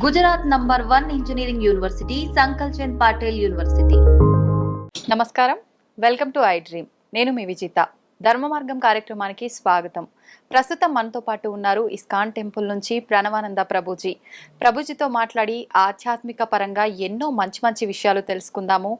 Gujarat number 1 engineering university Sankalchand Patil university. నమస్కారం, welcome to I dream. నేను మీ విజిత. ధర్మ మార్గం కార్యక్రమానికి స్వాగతం. ప్రస్తుతం మనతో పాటు ఉన్నారు ఇస్కాన్ టెంపుల్ నుంచి ప్రణవానంద ప్రభుజీతో మాట్లాడి ఆధ్యాత్మిక పరంగా ఎన్నో మంచి మంచి విషయాలు తెలుసుకుందాము.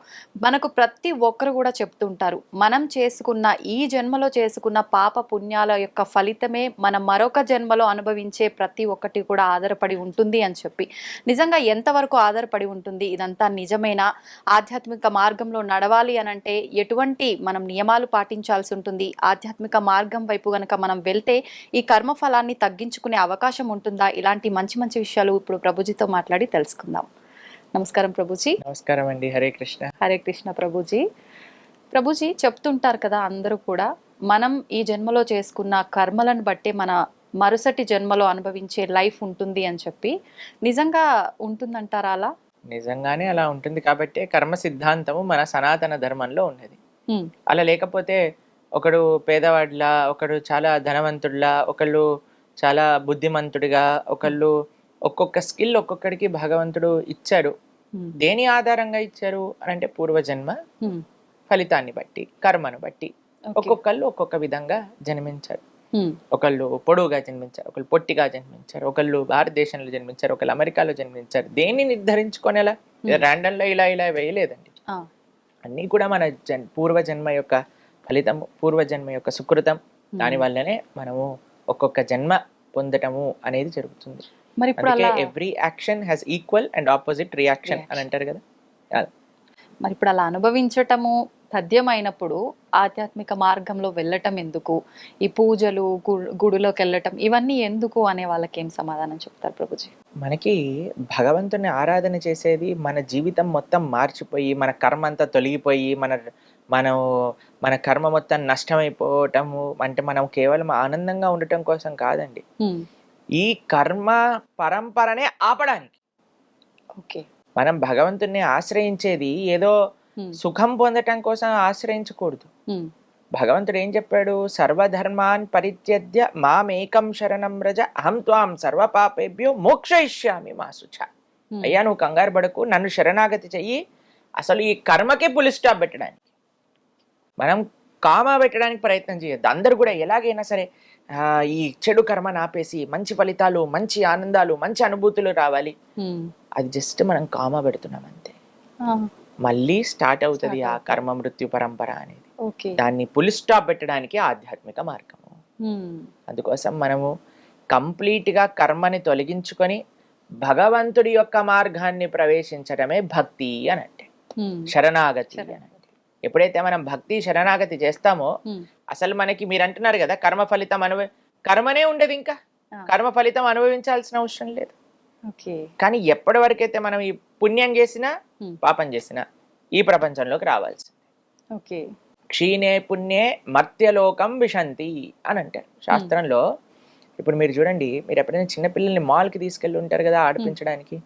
మనకు ప్రతి ఒక్కరు కూడా చెప్తుంటారు, మనం చేసుకున్న ఈ జన్మలో చేసుకున్న పాప పుణ్యాల యొక్క ఫలితమే మనం మరొక జన్మలో అనుభవించే ప్రతి ఒక్కటి కూడా ఆధారపడి ఉంటుంది అని చెప్పి. నిజంగా ఎంతవరకు ఆధారపడి ఉంటుంది? ఇదంతా నిజమేనా? ఆధ్యాత్మిక మార్గంలో నడవాలి అనంటే ఎటువంటి మనం నియమాలు పాటించాల్సి ఉంటుంది? ఆధ్యాత్మిక మార్గం వైపు గనక మనం వెళ్తే ఈ కర్మ ఫలాన్ని తగ్గించుకునే అవకాశం ఉంటుందా? ఇలాంటి మంచి మంచి విషయాలు ఇప్పుడు ప్రభుజీతో మాట్లాడి తెలుసుకుందాం. నమస్కారం ప్రభుజీ. నమస్కారం అండి. హరే కృష్ణ. హరే కృష్ణ ప్రభుజీ చెప్తుంటారు కదా, అందరూ కూడా మనం ఈ జన్మలో చేసుకున్న కర్మలను బట్టే మన మరుసటి జన్మలో అనుభవించే లైఫ్ ఉంటుంది అని చెప్పి. నిజంగా ఉంటుందంటారా అలా? నిజంగానే అలా ఉంటుంది కాబట్టి కర్మ సిద్ధాంతము మన సనాతన ధర్మంలో ఉన్నది. అలా లేకపోతే ఒకడు పేదవాడిలా, ఒకడు చాలా ధనవంతుడిలా, ఒకళ్ళు చాలా బుద్ధిమంతుడిగా, ఒకళ్ళు ఒక్కొక్క స్కిల్ ఒక్కొక్కడికి భగవంతుడు ఇచ్చాడు. దేని ఆధారంగా ఇచ్చారు అని అంటే పూర్వజన్మ ఫలితాన్ని బట్టి, కర్మను బట్టి ఒక్కొక్కళ్ళు ఒక్కొక్క విధంగా జన్మించారు. ఒకళ్ళు పొడువుగా జన్మించారు, ఒకళ్ళు పొట్టిగా జన్మించారు, ఒకళ్ళు భారతదేశంలో జన్మించారు, ఒకళ్ళు అమెరికాలో జన్మించారు. దేన్ని నిర్ధారించుకునేలా ర్యాండమ్ లో ఇలా ఇలా వేయలేదండి. అన్నీ కూడా మన పూర్వజన్మ యొక్క ఫలితం, పూర్వజన్మ యొక్క సుకృతం. దాని వల్లనే మనము ఒక్కొక్క జన్మ పొందటము అనేది జరుగుతుంది. మరి ఇప్పుడు every action has equal and opposite reaction అని అంటారు కదా. మరి ఇప్పుడు అలా అనుభవించటము తథ్యమైనప్పుడు ఆధ్యాత్మిక మార్గంలో వెళ్ళటం ఎందుకు? ఈ పూజలు, గుడిలోకి వెళ్ళటం, ఇవన్నీ ఎందుకు అనే వాళ్ళకి ఏం సమాధానం చెప్తారు ప్రభుజీ? మనకి భగవంతుని ఆరాధన చేసేది మన జీవితం మొత్తం మార్చిపోయి, మన కర్మ అంతా తొలగిపోయి, మన కర్మ మొత్తం నష్టమైపోవటము అంటే మనం కేవలం ఆనందంగా ఉండటం కోసం కాదండి. ఈ కర్మ పరంపరనే ఆపడానికి. మనం భగవంతుని ఆశ్రయించేది ఏదో సుఖం పొందటం కోసం ఆశ్రయించకూడదు. భగవంతుడు ఏం చెప్పాడు? సర్వధర్మాన్ పరిత్యజ్య మామేకం శరణం వ్రజ అహం త్వాం సర్వ పాపేభ్యో మోక్షయిష్యామి మా శుచ. అయ్యా, నువ్వు కంగారు పడకు, నన్ను శరణాగతి చెయ్యి. అసలు ఈ కర్మకే పులి స్టాప్ పెట్టడానికి, మనం కామా పెట్టడానికి ప్రయత్నం చేయొద్దు. అందరు కూడా ఎలాగైనా సరే ఈ చెడు కర్మను ఆపేసి మంచి ఫలితాలు, మంచి ఆనందాలు, మంచి అనుభూతులు రావాలి. అది జస్ట్ మనం కామా పెడుతున్నాం అంతే. మళ్ళీ స్టార్ట్ అవుతుంది ఆ కర్మ మృత్యు పరంపర అనేది. దాన్ని పులి స్టాప్ పెట్టడానికి ఆధ్యాత్మిక మార్గము. అందుకోసం మనము కంప్లీట్ గా కర్మని తొలగించుకొని భగవంతుడి యొక్క మార్గాన్ని ప్రవేశించడమే భక్తి అని అంటే, శరణాగతి అని అంటే. ఎప్పుడైతే మనం భక్తి శరణాగతి చేస్తామో అసలు మనకి, మీరు అంటున్నారు కదా కర్మ ఫలితం కర్మనే ఉండదు, ఇంకా కర్మ ఫలితం అనుభవించాల్సిన అవసరం లేదు. కానీ ఎప్పటి వరకైతే మనం ఈ పుణ్యం చేసినా పాపం చేసినా ఈ ప్రపంచంలోకి రావాల్సింది. క్షీణే పుణ్యే మర్త్యలోకం విశంతి అని అంటారు శాస్త్రంలో. ఇప్పుడు మీరు చూడండి, మీరు ఎప్పుడైనా చిన్నపిల్లల్ని మాల్కి తీసుకెళ్ళి ఉంటారు కదా ఆడిపించడానికి.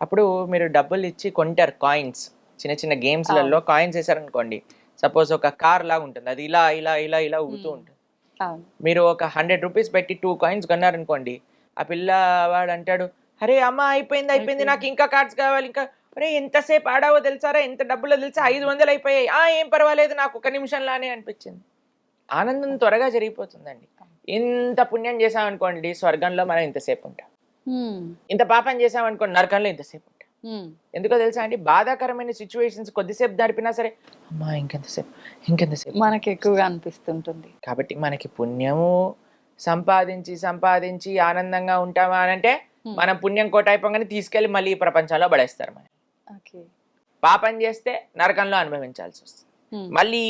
అప్పుడు మీరు డబ్బులు ఇచ్చి కొంటారు కాయిన్స్. చిన్న చిన్న గేమ్స్లలో కాయిన్స్ వేసారనుకోండి, సపోజ్ ఒక కార్ లాగా ఉంటుంది, అది ఇలా ఇలా ఇలా ఇలా ఊగుతూ ఉంటుంది. మీరు ఒక 100 రూపీస్ పెట్టి 2 కాయిన్స్ కొన్నారనుకోండి, ఆ పిల్లవాడు అంటాడు, అరే అమ్మ అయిపోయింది, నాకు ఇంకా కార్డ్స్ కావాలి, ఇంకా. అరే ఎంతసేపు ఆడావో తెలుసారా, ఎంత డబ్బులో తెలుసా, 500 అయిపోయాయి. ఏం పర్వాలేదు, నాకు 1 నిమిషంలానే అనిపించింది. ఆనందం త్వరగా జరిగిపోతుందండి. ఇంత పుణ్యం చేసామనుకోండి స్వర్గంలో మనం ఇంతసేపు ఉంటాం, ఇంత పాపం చేసామనుకోండి నరకంలో ఇంతసేపు ఉంటాం. ఎందుకో తెలుసా అండి, బాధాకరమైన సిచ్యువేషన్స్ కొద్దిసేపు జరిపినా సరే అమ్మా ఇంకెంతసేపు మనకి ఎక్కువగా అనిపిస్తుంటుంది. కాబట్టి మనకి పుణ్యము సంపాదించి ఆనందంగా ఉంటామా అని అంటే, మనం పుణ్యం కోట అయిపోగానే తీసుకెళ్లి మళ్ళీ ఈ ప్రపంచంలో పడేస్తారు. మనం పాపం చేస్తే నరకంలో అనుభవించాల్సి వస్తుంది, మళ్ళీ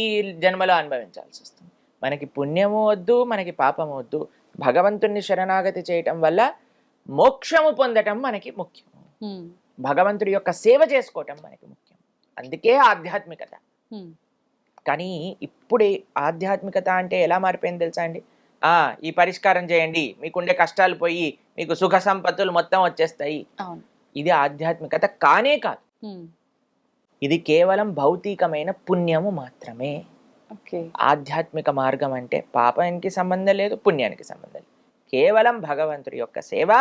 జన్మలో అనుభవించాల్సి వస్తుంది. మనకి పుణ్యము వద్దు, మనకి పాపము వద్దు. భగవంతుణ్ణి శరణాగతి చేయటం వల్ల మోక్షము పొందటం మనకి ముఖ్యం. భగవంతుడి యొక్క సేవ చేసుకోవటం మనకి ముఖ్యం. అందుకే ఆధ్యాత్మికత. కానీ ఇప్పుడు ఆధ్యాత్మికత అంటే ఎలా మారిపోయింది తెలుసా అండి? ఈ పరిష్కారం చేయండి, మీకుండే కష్టాలు పోయి మీకు సుఖ సంపత్తులు మొత్తం వచ్చేస్తాయి. ఇది ఆధ్యాత్మికత కానే కాదు. ఇది కేవలం భౌతికమైన పుణ్యము మాత్రమే. ఆధ్యాత్మిక మార్గం అంటే పాపానికి సంబంధం లేదు, పుణ్యానికి సంబంధం లేదు. కేవలం భగవంతుడి యొక్క సేవ,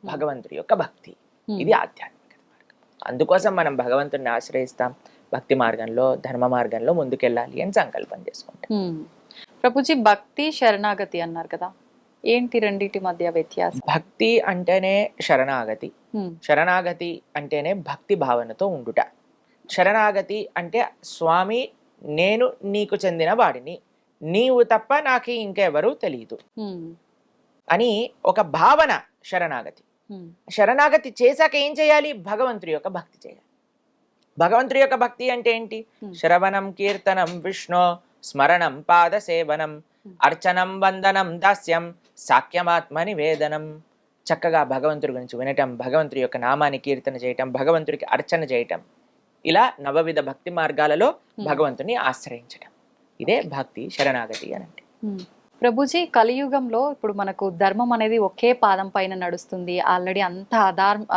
భగవంతుడి యొక్క భక్తి. ఇది ఆధ్యాత్మిక మార్గం. అందుకోసం మనం భగవంతుడిని ఆశ్రయిస్తాం, భక్తి మార్గంలో ధర్మ మార్గంలో ముందుకెళ్ళాలి అని సంకల్పం చేసుకుంటాం. ప్రభుజీ, భక్తి శరణాగతి అన్నారు కదా, ఏంటి రెండింటి మధ్య వ్యత్యాసం? భక్తి అంటేనే శరణాగతి, శరణాగతి అంటేనే భక్తి భావనతో ఉండుట. శరణాగతి అంటే స్వామి నేను నీకు చెందిన వాడిని, నీవు తప్ప నాకు ఇంకెవరూ తెలియదు అని ఒక భావన శరణాగతి. శరణాగతి చేశాక ఏం చేయాలి? భగవంతుడి యొక్క భక్తి చేయాలి. భగవంతుడి యొక్క భక్తి అంటే ఏంటి? శ్రవణం కీర్తనం విష్ణు స్మరణం పాద సేవనం అర్చనం వందనం దాస్యం సాఖ్యమాత్మ నివేదనం. చక్కగా భగవంతుడి గురించి వినటం, భగవంతుడి యొక్క నామాన్ని కీర్తన చేయటం, భగవంతుడికి అర్చన చేయటం, ఇలా నవవిధ భక్తి మార్గాలలో భగవంతుని ఆశ్రయించటం, ఇదే భక్తి శరణాగతి అని అంటే. ప్రభుజీ, కలియుగంలో ఇప్పుడు మనకు ధర్మం అనేది ఒకే పాదం పైన నడుస్తుంది, ఆల్రెడీ అంత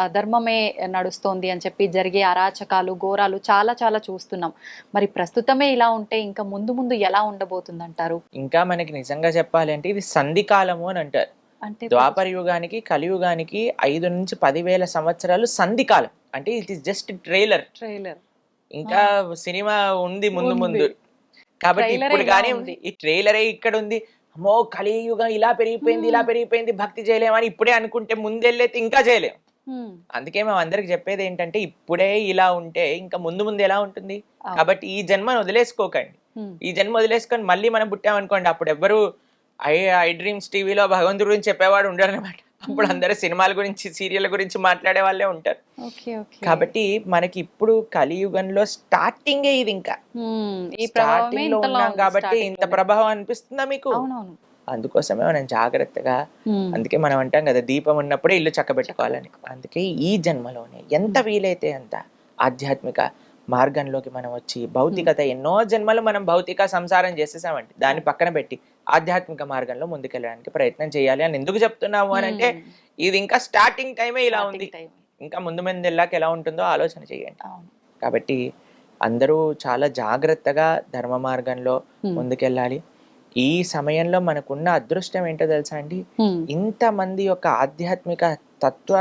అధర్మమే నడుస్తోంది అని చెప్పి జరిగే అరాచకాలు ఘోరాలు చాలా చాలా చూస్తున్నాం. మరి ప్రస్తుతమే ఇలా ఉంటే ఇంకా ముందు ముందు ఎలా ఉండబోతుంది అంటారు? ఇంకా మనకి నిజంగా చెప్పాలి అంటే ఇది సంధికాలము అని అంటారు. అంటే ద్వాపర యుగానికి కలియుగానికి 5 నుంచి 10,000 సంవత్సరాలు సంధికాలం. అంటే ఇట్ ఈస్ జస్ట్ ట్రైలర్. ఇంకా సినిమా ఉంది ముందు ముందు. కాబట్టి ఇప్పుడు కానీ ఈ ట్రైలరే ఇక్కడ ఉంది, అమ్మో కలియుగం ఇలా పెరిగిపోయింది భక్తి చేయలేమని ఇప్పుడే అనుకుంటే ముందెళ్ళైతే ఇంకా చేయలేం. అందుకే మేము అందరికి చెప్పేది ఏంటంటే ఇప్పుడే ఇలా ఉంటే ఇంకా ముందు ముందు ఎలా ఉంటుంది. కాబట్టి ఈ జన్మను వదిలేసుకోకండి. ఈ జన్మ వదిలేసుకొని మళ్ళీ మనం పుట్టామనుకోండి, అప్పుడు ఎవ్వరు ఐ డ్రీమ్స్ టీవీలో భగవంతుడి గురించి చెప్పేవాడు ఉండరు అనమాట. అప్పుడు అందరూ సినిమాల గురించి సీరియల్ గురించి మాట్లాడే వాళ్ళే ఉంటారు. కాబట్టి మనకి ఇప్పుడు కలియుగంలో స్టార్టింగే ఇది. ఇంకా స్టార్టింగ్ లో ఉన్నాం కాబట్టి ఇంత ప్రభావం అనిపిస్తుందా మీకు? అందుకోసమే మనం జాగ్రత్తగా, అందుకే మనం అంటాం కదా దీపం ఉన్నప్పుడే ఇల్లు చక్కబెట్టుకోవాలని. అందుకే ఈ జన్మలోనే ఎంత వీలైతే అంత ఆధ్యాత్మిక మార్గంలోకి మనం వచ్చి, భౌతికత ఎన్నో జన్మలు మనం భౌతిక సంసారం చేసేసామండి, దాన్ని పక్కన పెట్టి ఆధ్యాత్మిక మార్గంలో ముందుకెళ్ళడానికి ప్రయత్నం చేయాలి అని ఎందుకు చెప్తున్నాము అని అంటే ఇది ఇంకా స్టార్టింగ్ టైమే ఇలా ఉంది, ఇంకా ముందు ముందు వెళ్ళాక ఎలా ఉంటుందో ఆలోచన చేయండి. కాబట్టి అందరూ చాలా జాగ్రత్తగా ధర్మ మార్గంలో ముందుకెళ్ళాలి. ఈ సమయంలో మనకున్న అదృష్టం ఏంటో తెలుసా అండి, ఇంతమంది యొక్క ఆధ్యాత్మిక తత్వ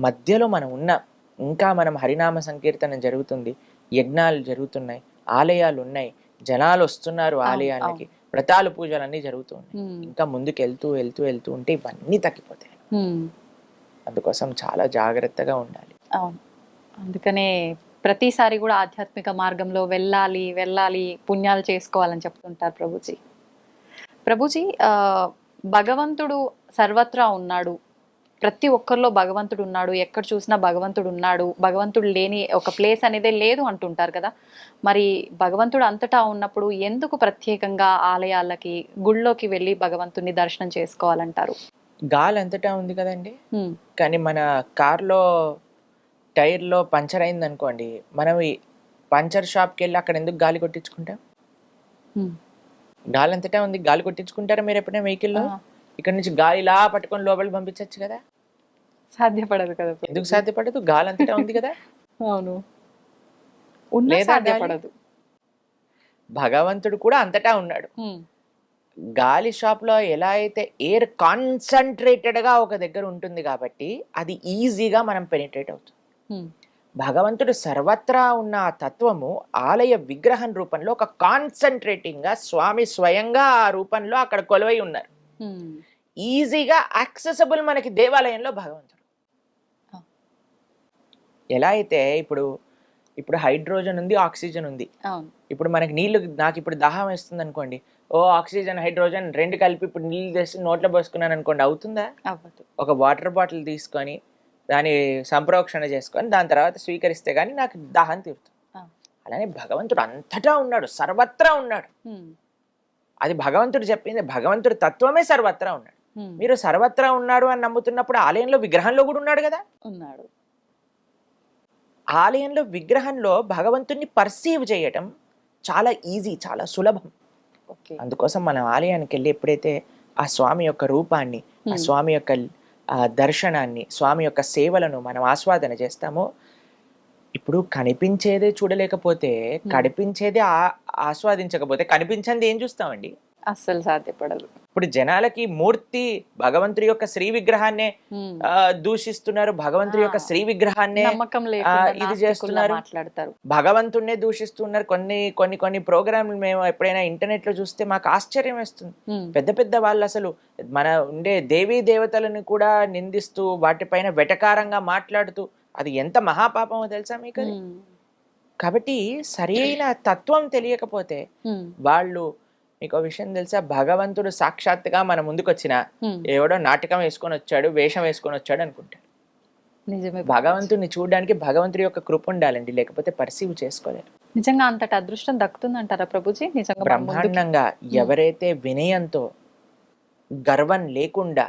మధ్యలో మనం ఉన్నాం. ఇంకా మనం హరినామ సంకీర్తన జరుగుతుంది, యజ్ఞాలు జరుగుతున్నాయి, ఆలయాలు ఉన్నాయి, జనాలు వస్తున్నారు ఆలయాలకి, వ్రతాలు పూజలు అన్ని జరుగుతున్నాయి. ఇంకా ముందుకు వెళ్తూ ఉంటే ఇవన్నీ తగ్గిపోతాయి. అందుకోసం చాలా జాగ్రత్తగా ఉండాలి. అందుకనే ప్రతిసారి కూడా ఆధ్యాత్మిక మార్గంలో వెళ్ళాలి పుణ్యాలు చేసుకోవాలని చెప్తుంటారు ప్రభుజీ. భగవంతుడు సర్వత్రా ఉన్నాడు, ప్రతి ఒక్కరిలో భగవంతుడు ఉన్నాడు, ఎక్కడ చూసినా భగవంతుడు ఉన్నాడు, భగవంతుడు లేని ఒక ప్లేస్ అనేదే లేదు అంటుంటారు కదా. మరి భగవంతుడు అంతటా ఉన్నప్పుడు ఎందుకు ప్రత్యేకంగా ఆలయాలకి గుళ్ళోకి వెళ్ళి భగవంతుని దర్శనం చేసుకోవాలంటారు? గాలి అంతటా ఉంది కదండి. కానీ మన కార్లో టైర్లో పంచర్ అయింది అనుకోండి, మనం ఈ పంచర్ షాప్కి వెళ్ళి అక్కడ ఎందుకు గాలి కొట్టించుకుంటాం? గాలి అంతటా ఉంది, గాలి కొట్టించుకుంటారా మీరు ఎప్పుడైనా వెహికల్లో? ఇక్కడ నుంచి గాలి ఇలా పట్టుకొని లోపలికి పంపించచ్చు కదా. సాధ్యపడదు కదా. ఎందుకు సాధ్యపడదు? గాలి అంతటా ఉంది కదా. అవును, సాధ్యపడదు. భగవంతుడు కూడా అంతటా ఉన్నాడు. గాలి షాప్ లో ఎలా అయితే ఎయిర్ కాన్సన్ట్రేటెడ్ గా ఒక దగ్గర ఉంటుంది కాబట్టి అది ఈజీగా మనం పెనిట్రేట్ అవుతుంది. భగవంతుడు సర్వత్రా ఉన్న ఆ తత్వము ఆలయ విగ్రహం రూపంలో ఒక కాన్సన్ట్రేటింగ్ గా స్వామి స్వయంగా ఆ రూపంలో అక్కడ కొలువై ఉన్నారు. ఈజీగా యాక్సెసబుల్ మనకి దేవాలయంలో భగవంతుడు. ఎలా అయితే ఇప్పుడు హైడ్రోజన్ ఉంది, ఆక్సిజన్ ఉంది. ఇప్పుడు మనకి నీళ్లు, నాకు ఇప్పుడు దాహం వేస్తుంది అనుకోండి, ఆక్సిజన్ హైడ్రోజన్ రెండు కలిపి ఇప్పుడు నీళ్ళు తెచ్చి నోట్లో పోసుకున్నాను అనుకోండి, అవుతుందా? ఒక వాటర్ బాటిల్ తీసుకొని దాన్ని సంప్రోక్షణ చేసుకొని దాని తర్వాత స్వీకరిస్తే గానీ నాకు దాహం తీరుతుంది. అలానే భగవంతుడు అంతటా ఉన్నాడు, సర్వత్రా ఉన్నాడు. అది భగవంతుడు చెప్పింది, భగవంతుడు తత్వమే సర్వత్రా ఉన్నాడు. మీరు సర్వత్రా ఉన్నాడు అని నమ్ముతున్నప్పుడు ఆలయంలో విగ్రహంలో కూడా ఉన్నాడు కదా. ఉన్నాడు. ఆలయంలో విగ్రహంలో భగవంతుడిని పర్సీవ్ చేయటం చాలా ఈజీ, చాలా సులభం. అందుకోసం మనం ఆలయానికి వెళ్ళి ఎప్పుడైతే ఆ స్వామి యొక్క రూపాన్ని, ఆ స్వామి యొక్క దర్శనాన్ని, స్వామి యొక్క సేవలను మనం ఆస్వాదన చేస్తామో, ఇప్పుడు కనిపించేదే చూడలేకపోతే, కనిపించేదే ఆస్వాదించకపోతే కనిపించింది ఏం చూస్తామండి? అస్సలు సాధ్యపడదు. ఇప్పుడు జనాలకి మూర్తి భగవంతుడి యొక్క శ్రీ విగ్రహాన్నే దూషిస్తున్నారు, భగవంతుడి యొక్క శ్రీ విగ్రహాన్నే నమ్మకం లేకుండా ఇది నాస్తికుల్లా చేస్తున్నారు, మాట్లాడతారు. భగవంతుడినే దూషిస్తున్నారు. కొన్ని ప్రోగ్రాంలు మేము ఎప్పుడైనా ఇంటర్నెట్ లో చూస్తే మాకు ఆశ్చర్యం వేస్తుంది. పెద్ద పెద్ద వాళ్ళు అసలు మన ఉండే దేవీ దేవతలను కూడా నిందిస్తూ వాటిపైన వెటకారంగా మాట్లాడుతూ, అది ఎంత మహాపాపమో తెలుసా మీకు అది? కాబట్టి సరైన తత్వం తెలియకపోతే వాళ్ళు, మీకు విషయం తెలుసా, భగవంతుడు సాక్షాత్తుగా మన ముందుకు వచ్చిన ఎవడో నాటకం వేసుకొని వచ్చాడు, వేషం వేసుకొని వచ్చాడు అనుకుంటారు. నిజమే. భగవంతుడిని చూడడానికి భగవంతుడి యొక్క కృప ఉండాలండి, లేకపోతే పర్సీవ్ చేసుకోలేరు. నిజంగా అంతటి అదృష్టం దక్కుతుందంటారా ప్రభుజీ? నిజంగా బ్రహ్మాండంగా ఎవరైతే వినయంతో, గర్వం లేకుండా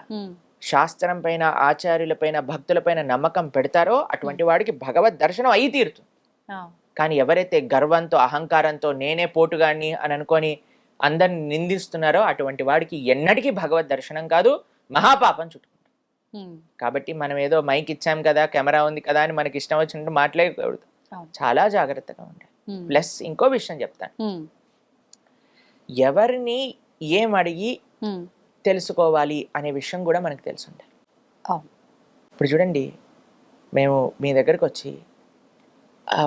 శాస్త్రం పైన, ఆచార్యుల పైన, భక్తుల పైన నమ్మకం పెడతారో అటువంటి వాడికి భగవద్ దర్శనం అయి తీరుతుంది. కానీ ఎవరైతే గర్వంతో, అహంకారంతో, నేనే పోటుగాన్ని అని అనుకొని అందరిని నిందిస్తున్నారో అటువంటి వాడికి ఎన్నటికీ భగవద్ దర్శనం కాదు, మహాపాపం చుట్టుకుంటాం. కాబట్టి మనం ఏదో మైక్ ఇచ్చాం కదా, కెమెరా ఉంది కదా అని మనకి ఇష్టం వచ్చినట్టు మాట్లాడకూడదు, చాలా జాగ్రత్తగా ఉండాలి. ప్లస్ ఇంకో విషయం చెప్తాను, ఎవరిని ఏం అడిగి తెలుసుకోవాలి అనే విషయం కూడా మనకు తెలిసి ఉండాలి. ఇప్పుడు చూడండి, మేము మీ దగ్గరకు వచ్చి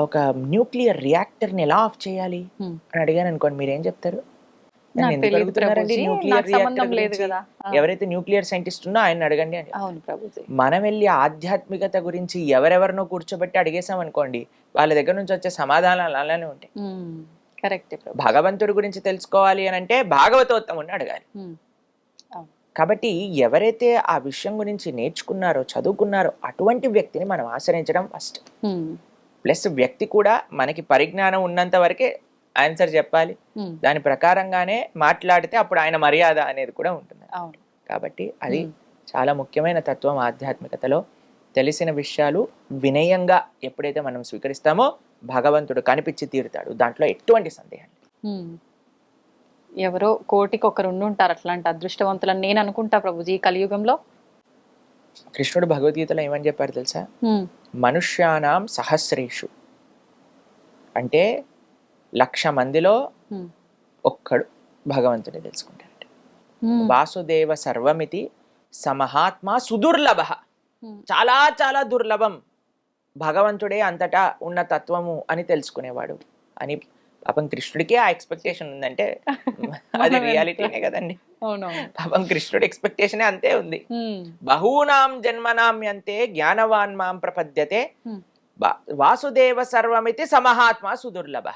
ఒక న్యూక్లియర్ రియాక్టర్ని ఎలా ఆఫ్ చేయాలి అని అడిగాను అనుకోండి, మీరేం చెప్తారు? ఎవరైతే న్యూక్లియర్ సైంటిస్ట్ ఉన్నా ఆయన అడగండి అని. మనం వెళ్ళి ఆధ్యాత్మికత గురించి ఎవరెవరినో కూర్చోబెట్టి అడిగేసాం అనుకోండి, వాళ్ళ దగ్గర నుంచి వచ్చే సమాధానాలు అలానే ఉంటాయి. భగవంతుడి గురించి తెలుసుకోవాలి అని అంటే భాగవతోత్తముని అడగాలి. కాబట్టి ఎవరైతే ఆ విషయం గురించి నేర్చుకున్నారో, చదువుకున్నారో అటువంటి వ్యక్తిని మనం ఆశ్రయించడం ఫస్ట్. ప్లస్ వ్యక్తి కూడా మనకి పరిజ్ఞానం ఉన్నంత వరకే ఆన్సర్ చెప్పాలి, దాని ప్రకారంగానే మాట్లాడితే అప్పుడు ఆయన మర్యాద అనేది కూడా ఉంటుంది. కాబట్టి అది చాలా ముఖ్యమైన తత్వం ఆధ్యాత్మికతలో. తెలిసిన విషయాలు వినయంగా ఎప్పుడైతే మనం స్వీకరిస్తామో భగవంతుడు కనిపించి తీరుతాడు, దాంట్లో ఎటువంటి సందేహం లేదు. ఎవరో కోటికి ఒకరు ఉండుంటారు అట్లాంటి అదృష్టవంతులని నేను అనుకుంటా ప్రభుజీ ఈ కలియుగంలో. కృష్ణుడు భగవద్గీతలో ఏమని చెప్పారు తెలుసా? మనుష్యానాం సహస్రేషు, అంటే 1,00,000 మందిలో ఒక్కడు భగవంతుని తెలుసుకుంటాడు. వాసుదేవ సర్వమితి సమహాత్మ సుదుర్లభ, చాలా చాలా దుర్లభం భగవంతుడే అంతటా ఉన్న తత్వము అని తెలుసుకునేవాడు అని. పాపం కృష్ణుడికే ఆ ఎక్స్పెక్టేషన్ ఉందంటే అది రియాలిటీనే కదండి. పాపం కృష్ణుడి ఎక్స్పెక్టేషన్ అంతే ఉంది. బహూనాం జన్మనామ్యంతే జ్ఞానవాన్ మాం ప్రపద్యతే వాసుదేవ సర్వమితి సమహాత్మ సుదుర్లభ.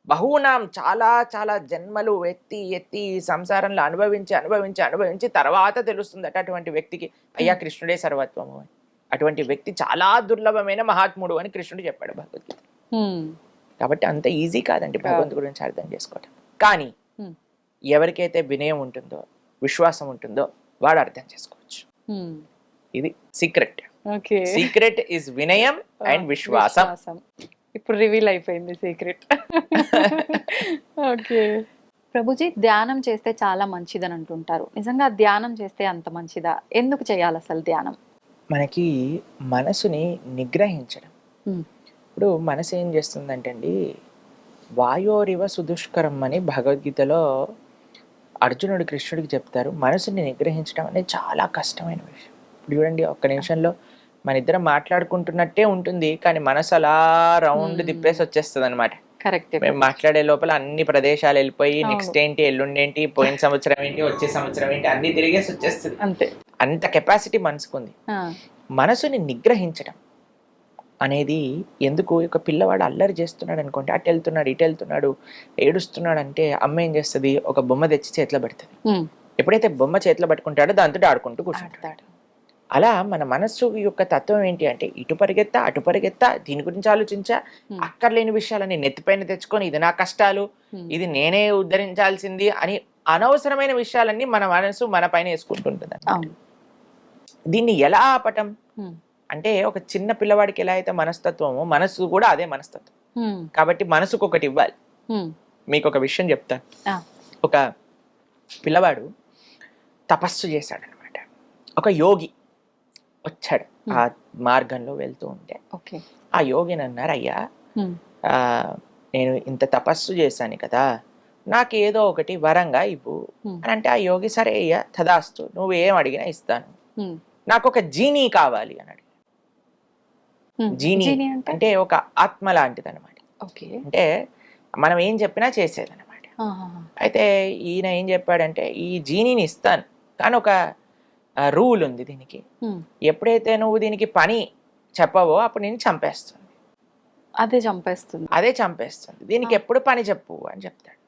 బహూనాం చాలా చాలా జన్మలు ఎత్తి ఎత్తి సంసారంలో అనుభవించి తర్వాత తెలుస్తుందట అటువంటి వ్యక్తికి, అయ్యా కృష్ణుడే సర్వత్వము అని. అటువంటి వ్యక్తి చాలా దుర్లభమైన మహాత్ముడు అని కృష్ణుడు చెప్పాడు భగవద్గీత. కాబట్టి అంత ఈజీ కాదండి భగవంతుడి గురించి అర్థం చేసుకోవటం. కానీ ఎవరికైతే వినయం ఉంటుందో, విశ్వాసం ఉంటుందో వాడు అర్థం చేసుకోవచ్చు. ఇది సీక్రెట్. సీక్రెట్ ఇస్ వినయం అండ్ విశ్వాసం. ఇప్పుడు రివీల్ అయిపోయింది సీక్రెట్. ఓకే ప్రభుజీ, ధ్యానం చేస్తే చాలా మంచిదని అంటుంటారు. నిజంగా ధ్యానం చేస్తే అంత మంచిదా? ఎందుకు చేయాలి అసలు ధ్యానం? మనకి మనసుని నిగ్రహించడం. ఇప్పుడు మనసు ఏం చేస్తుందంటే అండి, వాయోరివ సుదుష్కరం అని భగవద్గీతలో అర్జునుడు కృష్ణుడికి చెప్తారు. మనసుని నిగ్రహించడం అనేది చాలా కష్టమైన విషయం. ఇప్పుడు చూడండి, ఒక్క నిమిషంలో మన ఇద్దరం మాట్లాడుకుంటున్నట్టే ఉంటుంది, కానీ మనసు అలా రౌండ్ తిప్పేసి వచ్చేస్తుంది అనమాట. మేము మాట్లాడే లోపల అన్ని ప్రదేశాలు వెళ్ళిపోయి నెక్స్ట్ ఏంటి, ఎల్లుండి ఏంటి, పోయిన సంవత్సరం ఏంటి, వచ్చే సంవత్సరం ఏంటి అన్ని తిరిగేసి వచ్చేస్తుంది. అంతే, అంత కెపాసిటీ మనసుకుంది. మనసుని నిగ్రహించడం అనేది ఎందుకు? ఒక పిల్లవాడు అల్లరి చేస్తున్నాడు అనుకోండి, అటు వెళ్తున్నాడు ఇటు వెళ్తున్నాడు ఏడుస్తున్నాడు అంటే అమ్మ ఏం చేస్తుంది, ఒక బొమ్మ తెచ్చి చేతిలో పెడుతుంది. ఎప్పుడైతే బొమ్మ చేతిలో పట్టుకుంటాడో దాంతో ఆడుకుంటూ కూర్చుంటాడు. అలా మన మనస్సు యొక్క తత్వం ఏంటి అంటే, ఇటు పరిగెత్తా అటు పరిగెత్తా, దీని గురించి ఆలోచించా, అక్కర్లేని విషయాలని నెత్తిపైన తెచ్చుకొని ఇది నా కష్టాలు, ఇది నేనే ఉద్ధరించాల్సింది అని అనవసరమైన విషయాలన్నీ మన మనసు మన పైన వేసుకుంటుంటుంది. దీన్ని ఎలా ఆపటం అంటే, ఒక చిన్న పిల్లవాడికి ఎలా అయితే మనస్తత్వమో మనసు కూడా అదే మనస్తత్వం. కాబట్టి మనసుకు ఒకటి ఇవ్వాలి. మీకు ఒక విషయం చెప్తాను. ఒక పిల్లవాడు తపస్సు చేశాడు అనమాట. ఒక యోగి వచ్చాడు ఆ మార్గంలో వెళ్తూ ఉంటే. ఆ యోగిని అన్నారు, అయ్యా నేను ఇంత తపస్సు చేశాను కదా, నాకు ఏదో ఒకటి వరంగా ఇవ్వు అని అంటే ఆ యోగి సరే అయ్యా తదాస్తు, నువ్వు ఏం అడిగినా ఇస్తాను, నాకు ఒక జీనీ కావాలి అని అడిగి. జీనీ అంటే ఒక ఆత్మ లాంటిది అనమాట. అంటే మనం ఏం చెప్పినా చేసేది అనమాట. అయితే ఈయన ఏం చెప్పాడంటే ఈ జీనీని ఇస్తాను కానీ ఒక రూల్ ఉంది దీనికి, ఎప్పుడైతే నువ్వు దీనికి పని చెప్పవో అప్పుడు నేను చంపేస్తుంది. అదే చంపేస్తుంది, దీనికి ఎప్పుడు పని చెప్పు అని చెప్తాడు.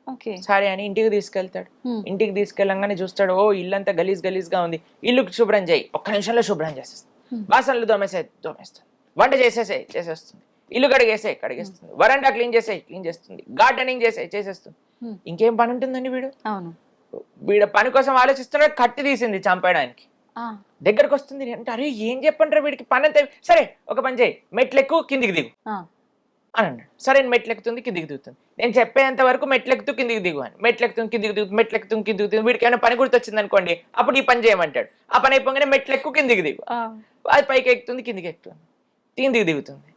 సరే అని ఇంటికి తీసుకెళ్తాడు. ఇంటికి తీసుకెళ్ళంగానే చూస్తాడు, ఓ ఇల్లంతా గలీజ్ గలీజ్గా ఉంది, ఇల్లు శుభ్రం చేయి, ఒక్క నిమిషంలో శుభ్రం చేసేస్తుంది, బాసనలు దోమేస్తుంది, వంట చేసేస్తుంది, ఇల్లు కడిగేస్తుంది, వరండా క్లీన్ చేస్తుంది, గార్డెనింగ్ చేసేస్తుంది. ఇంకేం పని ఉంటుందండి వీడు పని కోసం ఆలోచిస్తున్నాడు, కత్తి తీసింది చంపేయడానికి, దగ్గరకు వస్తుంది అంటే అరే ఏం చెప్పంటారు వీడికి పని అంతే, సరే ఒక పని చేయి, మెట్లెక్కు కిందికి దిగు అని అన్నాడు. సరే మెట్లెక్కుతుంది కిందికి దిగుతుంది, నేను చెప్పేంత వరకు మెట్లెక్కుతూ కిందికి దిగు అని, మెట్లెక్కుతుంది కిందికి దిగుతుంది, వీడికి ఏమైనా పని గుర్తొచ్చింది అనుకోండి అప్పుడు ఈ పని చేయమంటాడు, ఆ పని అయిపోగానే మెట్లెక్కు కిందికి దిగు, అది పైకి ఎక్కుతుంది కిందికి ఎక్కుతుంది, కిందికి దిగుతుంది.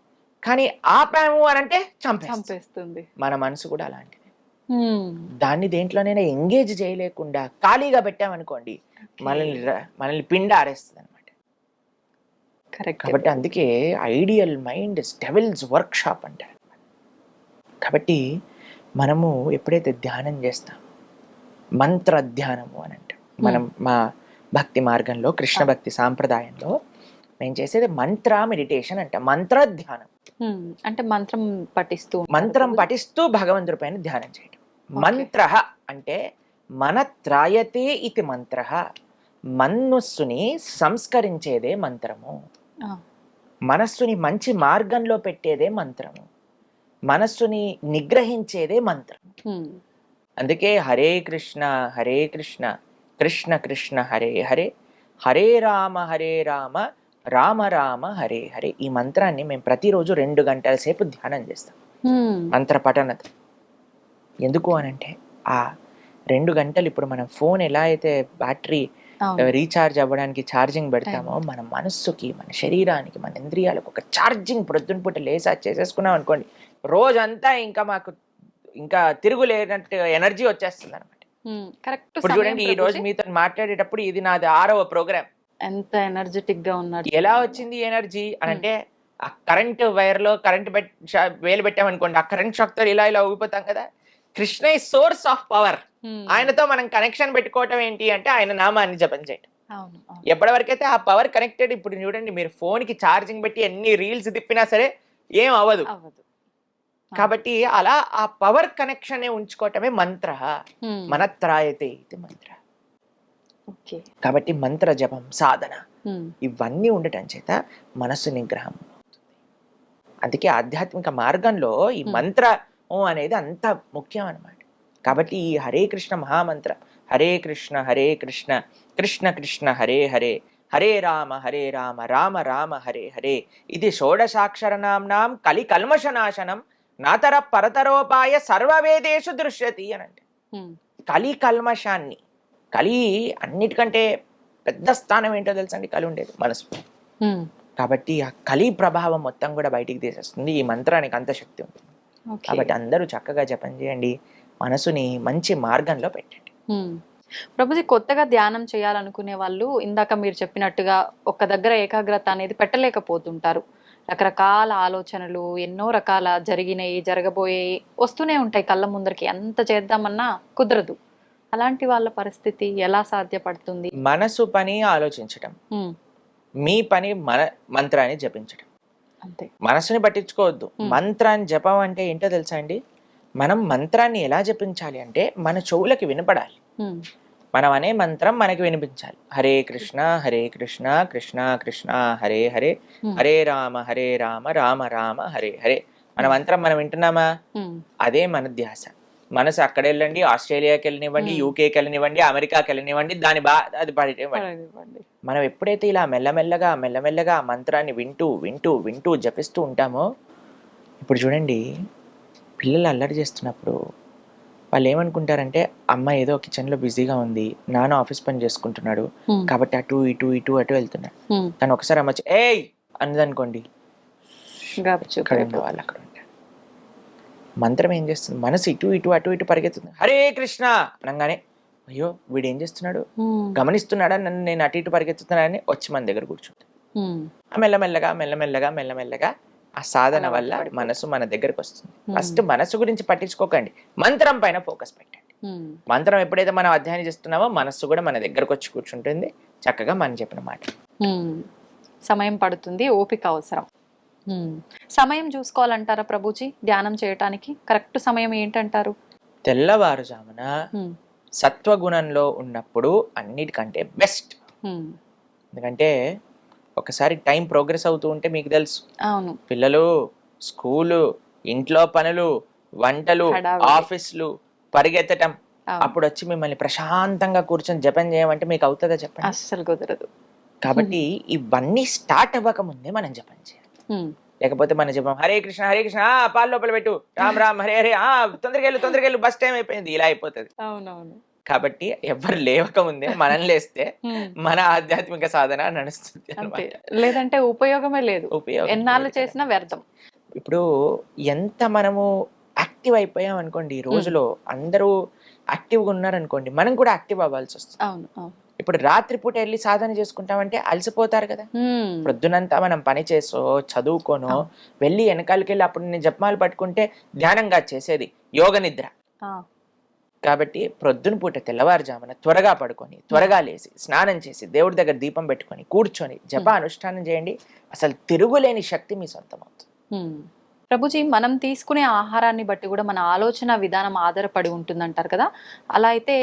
కానీ ఆపాము అని అంటే చంపేస్తుంది. మన మనసు కూడా అలాంటిది, దాన్ని దేంట్లోనైనా ఎంగేజ్ చేయలేకుండా ఖాళీగా పెట్టామనుకోండి మనల్ని పిండ ఆరేస్తుంది అనమాట. కాబట్టి అందుకే idle mind devil's workshop అంటారు. కాబట్టి మనము ఎప్పుడైతే ధ్యానం చేస్తాం, మంత్ర ధ్యానము అని అంటాం. మనం మా భక్తి మార్గంలో కృష్ణ భక్తి సాంప్రదాయంలో మేము చేసేది మంత్ర మెడిటేషన్ అంట, మంత్ర ధ్యానం. అంటే మంత్రం పఠిస్తూ భగవంతుడి పైన ధ్యానం చేయడం. మంత్ర అంటే మనత్రాయతే ఇది మంత్ర, మనస్సుని సంస్కరించేదే మంత్రము, మనస్సుని మంచి మార్గంలో పెట్టేదే మంత్రము, మనస్సుని నిగ్రహించేదే మంత్రం. అందుకే హరే కృష్ణ కృష్ణ కృష్ణ హరే హరే, హరే రామ రామ రామ హరే హరే. ఈ మంత్రాన్ని మేము ప్రతిరోజు 2 గంటల సేపు ధ్యానం చేస్తాం, మంత్ర పఠనత. ఎందుకు అనంటే ఆ 2 గంటలు ఇప్పుడు మనం ఫోన్ ఎలా అయితే బ్యాటరీ రీఛార్జ్ అవ్వడానికి ఛార్జింగ్ పెడతామో, మన మనస్సుకి, మన శరీరానికి, మన ఇంద్రియాలకు ఒక ఛార్జింగ్ ప్రొద్దున పూట లేసా చేసేసుకున్నాం అనుకోండి, రోజంతా ఇంకా మాకు ఇంకా తిరుగులేనట్టు ఎనర్జీ వచ్చేస్తుంది అనమాట. ఇప్పుడు చూడండి, ఈ రోజు మీతో మాట్లాడేటప్పుడు ఇది నాది 6వ ప్రోగ్రామ్. ఎంత ఎనర్జెటిక్ గా ఉన్నారు. ఎలా వచ్చింది ఎనర్జీ అని అంటే ఆ కరెంట్ వైర్ లో కరెంట్ వేలు పెట్టామనుకోండి, ఆ కరెంట్ షాక్ తో ఇలా ఊగిపోతాం కదా. కృష్ణ ఈ సోర్స్ ఆఫ్ పవర్, ఆయనతో మనం కనెక్షన్ పెట్టుకోవటం ఏంటి అంటే ఆయన నామాన్ని జపం చేయటం. ఎప్పటి వరకైతే ఆ పవర్ కనెక్టెడ్, ఇప్పుడు చూడండి మీరు ఫోన్ కి ఛార్జింగ్ పెట్టి ఎన్ని రీల్స్ తిప్పినా సరే ఏం అవ్వదు. కాబట్టి అలా ఆ పవర్ కనెక్షన్ ఉంచుకోవటమే మంత్ర, మనత్రాయతే ఇది మంత్ర. కాబట్టి మంత్ర జపం, సాధన ఇవన్నీ ఉండటం చేత మనస్సు నిగ్రహం అవుతుంది. అందుకే ఆధ్యాత్మిక మార్గంలో ఈ మంత్ర అనేది అంత ముఖ్యం అన్నమాట. కాబట్టి ఈ హరే కృష్ణ మహామంత్ర, హరే కృష్ణ కృష్ణ కృష్ణ హరే హరే, హరే రామ రామ రామ హరే హరే, ఇది షోడశాక్షరనామ్నాం కలి కల్మషనాశనం నాతర పరతరోపాయ సర్వవేదేషు దృశ్యతి అని అంటే. కలి కల్మషాన్ని, కలి అన్నిటికంటే పెద్ద స్థానం ఏంటో తెలుసండి, కలి ఉండేది మనసు. కాబట్టి ఆ కలి ప్రభావం మొత్తం కూడా బయటికి తీసేస్తుంది, ఈ మంత్రానికి అంత శక్తి ఉంటుంది. కాబట్టి అందరూ చక్కగా జపం చేయండి, మనసుని మంచి మార్గంలో పెట్టండి. ప్రభుజీ, కొత్తగా ధ్యానం చేయాలనుకునే వాళ్ళు ఇందాక మీరు చెప్పినట్టుగా ఒక్క దగ్గర ఏకాగ్రత అనేది పెట్టలేకపోతుంటారు. రకరకాల ఆలోచనలు, ఎన్నో రకాల జరిగినాయి, జరగబోయేవి వస్తూనే ఉంటాయి కళ్ళ ముందరికి, ఎంత చేద్దామన్నా కుదరదు. అలాంటి వాళ్ళ పరిస్థితి ఎలా సాధ్యపడుతుంది? మనసు పని ఆలోచించడం, మీ పని మంత్రాన్ని జపించడం. అంతే, మనసుని పట్టించుకోవద్దు. మంత్రాన్ని జపం అంటే ఏంటో తెలుసా అండి? మనం మంత్రాన్ని ఎలా జపించాలి అంటే మన చెవులకి వినపడాలి. మనం అనే మంత్రం మనకి వినిపించాలి. హరే కృష్ణ కృష్ణ కృష్ణ హరే హరే, హరే రామ రామ రామ హరే హరే. మన మంత్రం మనం వింటున్నామా? అదే మన ధ్యాస. మనసు అక్కడ వెళ్ళండి, ఆస్ట్రేలియాకి వెళ్ళనివ్వండి, యూకేకి వెళ్ళనివ్వండి, అమెరికాకి వెళ్ళనివ్వండి, అది పడివ్వండి. మనం ఎప్పుడైతే ఇలా మెల్లమెల్లగా మంత్రాన్ని వింటూ జపిస్తూ ఉంటామో, ఇప్పుడు చూడండి, పిల్లలు అల్లరి చేస్తున్నప్పుడు వాళ్ళు ఏమనుకుంటారంటే, అమ్మ ఏదో కిచెన్లో బిజీగా ఉంది, నాన్న ఆఫీస్ పని చేసుకుంటున్నాడు కాబట్టి అటు ఇటు వెళ్తున్నాడు. తను ఒకసారి అమ్మ ఏయ్ అన్నదనుకోండి, వాళ్ళు అక్కడ ఉంటారు. మంత్రం ఏం చేస్తుంది, మనసు ఇటు ఇటు అటు ఇటు పరిగెత్తుంది. హరే కృష్ణ అనగానే అయ్యో వీడు ఏం చేస్తున్నాడు, గమనిస్తున్నాడా నన్ను నేను అటు ఇటు పరిగెత్తుతున్నాడని వచ్చి మన దగ్గర కూర్చుంటుంది. మెల్లమెల్లగా మెల్లమెల్లగా మెల్లమెల్లగా ఆ సాధన వల్ల మనసు మన దగ్గరకు వస్తుంది. ఫస్ట్ మనసు గురించి పట్టించుకోకండి, మంత్రం పైన ఫోకస్ పెట్టండి. మంత్రం ఎప్పుడైతే మనం అధ్యయనం చేస్తున్నామో మనస్సు కూడా మన దగ్గరకు వచ్చి కూర్చుంటుంది, చక్కగా మనం చెప్పిన మాట. సమయం పడుతుంది, ఓపిక అవసరం. సమయం చూసుకోవాలంటారా ప్రభుజీ ధ్యానం చేయటానికి? కరెక్ట్ సమయం ఏంటంటారు? తెల్లవారుజామున సత్వగుణంలో ఉన్నప్పుడు అన్నిటికంటే బెస్ట్. ఎందుకంటే ఒకసారి టైం ప్రోగ్రెస్ అవుతూ ఉంటే మీకు తెలుసు, అవును, పిల్లలు, స్కూలు, ఇంట్లో పనులు, వంటలు, ఆఫీసులు, పరిగెత్తటం, అప్పుడు వచ్చి మిమ్మల్ని ప్రశాంతంగా కూర్చొని జపం చేయమంటే మీకు అవుతుందా చెప్పండి? అస్సలు కుదరదు. కాబట్టి ఇవన్నీ స్టార్ట్ అవ్వక ముందే మనం జపం చేయాలి. లేకపోతే మన జపం హరే కృష్ణ హరే కృష్ణ పాలు లోపల పెట్టు, రామ్ రామ్ హరే హరే, తొందరగా వెళ్ళు బస్ టైం అయిపోయింది, ఇలా అయిపోతుంది. అవునవును. కాబట్టి ఎవరు లేవక ముందే మనం లేస్తే మన ఆధ్యాత్మిక సాధన నడుస్తుంది. లేదంటే ఉపయోగమే లేదు, ఎన్నాళ్ళు చేసినా వ్యర్థం. ఇప్పుడు ఎంత మనము యాక్టివ్ అయిపోయాం అనుకోండి, ఈ రోజులో అందరూ యాక్టివ్గా ఉన్నారనుకోండి, మనం కూడా యాక్టివ్ అవ్వాల్సి వస్తుంది. అవును. ఇప్పుడు రాత్రిపూట వెళ్ళి సాధన చేసుకుంటామంటే అలసిపోతారు కదా. ప్రొద్దునంతా మనం పని చేసో చదువుకోనో వెళ్ళి వెనకాలకి వెళ్ళి అప్పుడు నేను జపమాలు పట్టుకుంటే ధ్యానంగా చేసేది యోగ నిద్ర. కాబట్టి ప్రొద్దున పూట తెల్లవారుజామున త్వరగా పడుకొని త్వరగా లేచి స్నానం చేసి దేవుడి దగ్గర దీపం పెట్టుకొని కూర్చొని జప అనుష్ఠానం చేయండి. అసలు తిరుగులేని శక్తి మీ సొంతం అవుతుంది. ప్రభుజీ, మనం తీసుకునే ఆహారాన్ని బట్టి కూడా మన ఆలోచన విధానం ఆధారపడి ఉంటుందంటారు కదా. అలా అయితే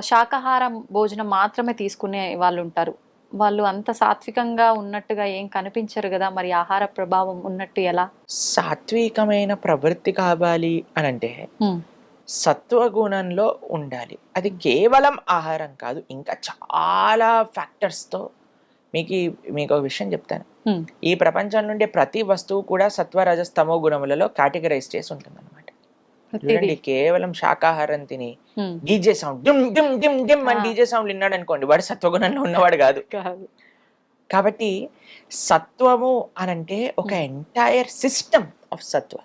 శాకాహారం భోజనం మాత్రమే తీసుకునే వాళ్ళు ఉంటారు, వాళ్ళు అంత సాత్వికంగా ఉన్నట్టుగా ఏం కనిపించరు కదా, మరి ఆహార ప్రభావం ఉన్నట్టు ఎలా? సాత్వికమైన ప్రవృత్తి కావాలి అని అంటే సత్వగుణంలో ఉండాలి. అది కేవలం ఆహారం కాదు, ఇంకా చాలా ఫ్యాక్టర్స్తో. మీకు ఒక విషయం చెప్తాను. ఈ ప్రపంచం నుండి ప్రతి వస్తువు కూడా సత్వ రజస్తమో గుణములలో కేటగరైజ్ చేసి ఉంటుంది అనమాట. చూడండి, కేవలం శాకాహారం తిని DJ sound dim dim dim dim అని డీజే సౌండ్ విన్నాడు అనుకోండి, వాడు సత్వగుణంలో ఉన్నవాడు కాదు. కాబట్టి సత్వము అనంటే ఒక ఎంటైర్ సిస్టమ్ ఆఫ్ సత్వ.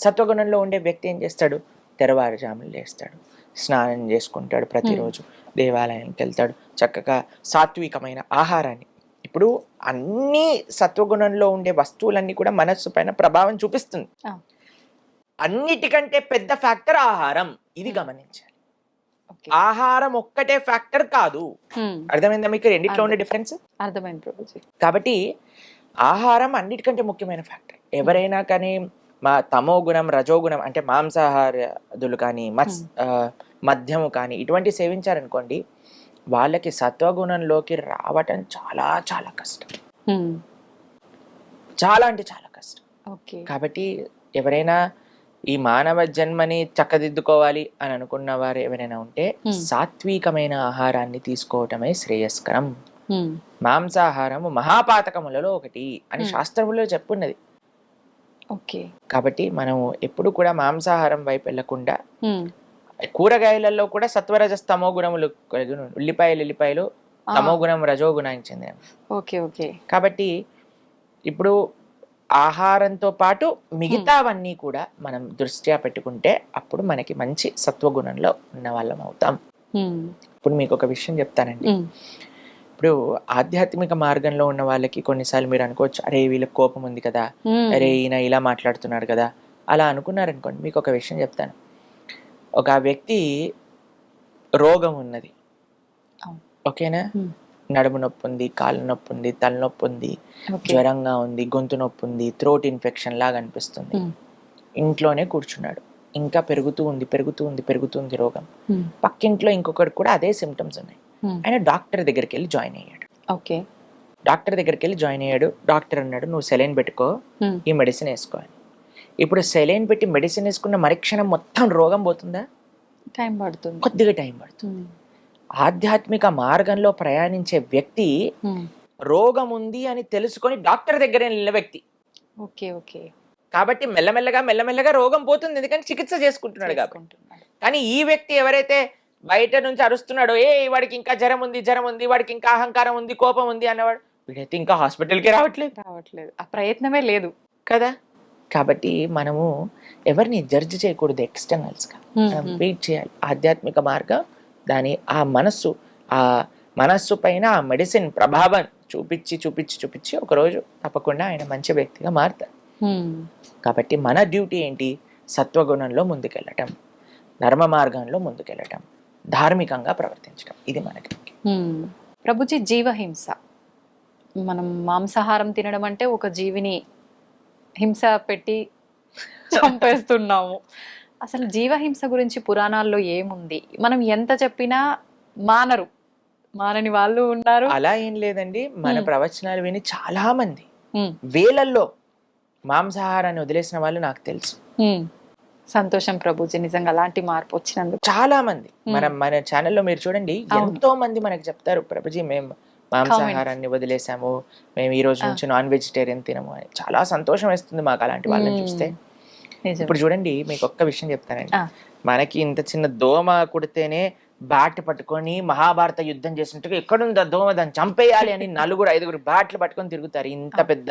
సత్వగుణంలో ఉండే వ్యక్తి ఏం చేస్తాడు? తెల్లవారుజామున లేస్తాడు, స్నానం చేసుకుంటాడు, ప్రతిరోజు దేవాలయానికి వెళ్తాడు, చక్కగా సాత్వికమైన ఆహారాన్ని. ఇప్పుడు అన్ని సత్వగుణంలో ఉండే వస్తువులన్నీ కూడా మనస్సు పైన ప్రభావం చూపిస్తుంది. అన్నిటికంటే పెద్ద ఫ్యాక్టర్ ఆహారం, ఇది గమనించాలి. ఆహారం ఒక్కటే ఫ్యాక్టర్ కాదు. అర్థమైందా మీకు రెండిట్లో ఉండే డిఫరెన్స్? అర్థమైంది ప్రభుజీ. కాబట్టి ఆహారం అన్నిటికంటే ముఖ్యమైన ఫ్యాక్టర్. ఎవరైనా కానీ తమో గుణం రజోగుణం అంటే మాంసాహారులు కానీ మద్యము కానీ ఇటువంటి సేవించారనుకోండి, వాళ్ళకి సత్వగుణంలోకి రావటం చాలా చాలా కష్టం. చాలా అంటే చాలా కష్టం. కాబట్టి ఎవరైనా ఈ మానవ జన్మని చక్కదిద్దుకోవాలి అని అనుకున్న వారు ఎవరైనా ఉంటే సాత్వికమైన ఆహారాన్ని తీసుకోవటమే శ్రేయస్కరం. మాంసాహారము మహాపాతకములలో ఒకటి అని శాస్త్రములో చెప్పున్నది. కాబట్టి మనం ఎప్పుడు కూడా మాంసాహారం వైపు వెళ్లకుండా కూరగాయలలో కూడా సత్వరజస్తమో గుణములు, ఉల్లిపాయలు తమో గుణం రజో గుణానికి చెందినవి. కాబట్టి ఇప్పుడు ఆహారంతో పాటు మిగతావన్నీ కూడా మనం దృష్ట్యా పెట్టుకుంటే అప్పుడు మనకి మంచి సత్వగుణంలో ఉన్న వాళ్ళం అవుతాం. ఇప్పుడు మీకు ఒక విషయం చెప్తానండి. ఇప్పుడు ఆధ్యాత్మిక మార్గంలో ఉన్న వాళ్ళకి కొన్నిసార్లు మీరు అనుకోవచ్చు, అరే వీళ్ళకి కోపం ఉంది కదా, అరే ఈయన ఇలా మాట్లాడుతున్నాడు కదా, అలా అనుకున్నారనుకోండి. మీకు ఒక విషయం చెప్తాను. ఒక వ్యక్తి రోగం ఉన్నది, ఓకేనా, నడుము నొప్పి ఉంది, కాళ్ళ నొప్పి ఉంది, తలనొప్పి ఉంది, జ్వరంగా ఉంది, గొంతు నొప్పి ఉంది, థ్రోట్ ఇన్ఫెక్షన్ లాగా అనిపిస్తుంది. ఇంట్లోనే కూర్చున్నాడు, ఇంకా పెరుగుతుంది రోగం. పక్కింట్లో ఇంకొకటి కూడా అదే సిమ్టమ్స్ ఉన్నాయి. ఆయన డాక్టర్ దగ్గరికి వెళ్ళి జాయిన్ అయ్యాడు. డాక్టర్ అన్నాడు, నువ్వు సెలైన్ పెట్టుకో, ఈ మెడిసిన్ వేసుకో అని. ఇప్పుడు సెలైన్ పెట్టి మెడిసిన్ వేసుకున్న మరుక్షణం మొత్తం రోగం పోతుందా? టైం పడుతుంది, కొద్దిగా టైం పడుతుంది. ఆధ్యాత్మిక మార్గంలో ప్రయాణించే వ్యక్తి రోగం ఉంది అని తెలుసుకొని డాక్టర్ దగ్గర వెళ్ళిన వ్యక్తి. కాబట్టి మెల్లమెల్లగా రోగం పోతుంది, ఎందుకంటే చికిత్స చేసుకుంటున్నాడు కాబట్టి. కానీ ఈ వ్యక్తి ఎవరైతే బయట నుంచి అరుస్తున్నాడో, వాడికి ఇంకా జ్వరం ఉంది, వాడికి ఇంకా అహంకారం ఉంది, కోపం ఉంది అన్నవాడు, వీడైతే ఇంకా హాస్పిటల్కి రావట్లేదు, ఆ ప్రయత్నమే లేదు కదా. కాబట్టి మనము ఎవరిని జడ్జ్ చేయకూడదు ఎక్స్టర్నల్స్గా, మనం వెయిట్ చేయాలి. ఆధ్యాత్మిక మార్గం దాని ఆ మనస్సు పైన ఆ మెడిసిన్ ప్రభావం చూపించి ఒకరోజు తప్పకుండా ఆయన మంచి వ్యక్తిగా మారుతారు. కాబట్టి మన డ్యూటీ ఏంటి? సత్వగుణంలో ముందుకెళ్ళటం, ధర్మ మార్గంలో ముందుకెళ్ళటం, ధార్మికంగా ప్రవర్తించడం, ఇది మనకి. ప్రభుజీ, జీవహింస, మనం మాంసాహారం తినడం అంటే ఒక జీవిని హింస పెట్టి చంపేస్తున్నాము. అసలు జీవహింస గురించి పురాణాల్లో ఏముంది? మనం ఎంత చెప్పినా మానని వాళ్ళు ఉన్నారు. అలా ఏం లేదండి, మన ప్రవచనాలు విని చాలా మంది వేలల్లో మాంసాహారాన్ని వదిలేసిన వాళ్ళు నాకు తెలుసు. సంతోషం ప్రభుజీ, నిజంగా అలాంటి మార్పు వచ్చినందుకు. చాలా మంది మన ఛానల్లో మీరు చూడండి, ఎంతో మంది మనకు చెప్తారు, ప్రభుజీ మేము మాంసాహారాన్ని వదిలేసాము, మేము ఈ రోజు నుంచి నాన్ వెజిటేరియన్ తినము అని. చాలా సంతోషం వేస్తుంది మాకు అలాంటి వాళ్ళని చూస్తే. ఇప్పుడు చూడండి, మీకు ఒక్క విషయం చెప్తానండి. మనకి ఇంత చిన్న దోమ కుడితేనే బ్యాట్ పట్టుకొని మహాభారత యుద్ధం చేసినట్టుగా ఎక్కడుందా దోమ, దాన్ని చంపేయాలి అని 4-5 బ్యాట్లు పట్టుకొని తిరుగుతారు. ఇంత పెద్ద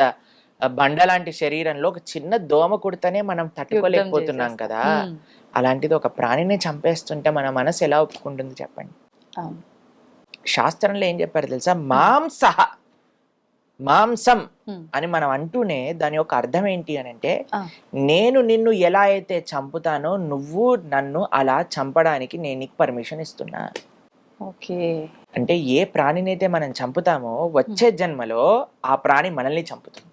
బండ లాంటి శరీరంలో ఒక చిన్న దోమ కుడితేనే మనం తట్టుకోలేకపోతున్నాం కదా. అలాంటిది ఒక ప్రాణిని చంపేస్తుంటే మన మనసు ఎలా ఒప్పుకుంటుంది చెప్పండి? శాస్త్రంలో ఏం చెప్పారు తెలుసా? మాంసం అని మనం అంటూనే దాని యొక్క అర్థం ఏంటి అని అంటే, నేను నిన్ను ఎలా అయితే చంపుతానో నువ్వు నన్ను అలా చంపడానికి నేను నీకు పర్మిషన్ ఇస్తున్నా. అంటే ఏ ప్రాణినైతే మనం చంపుతామో వచ్చే జన్మలో ఆ ప్రాణి మనల్ని చంపుతుంది.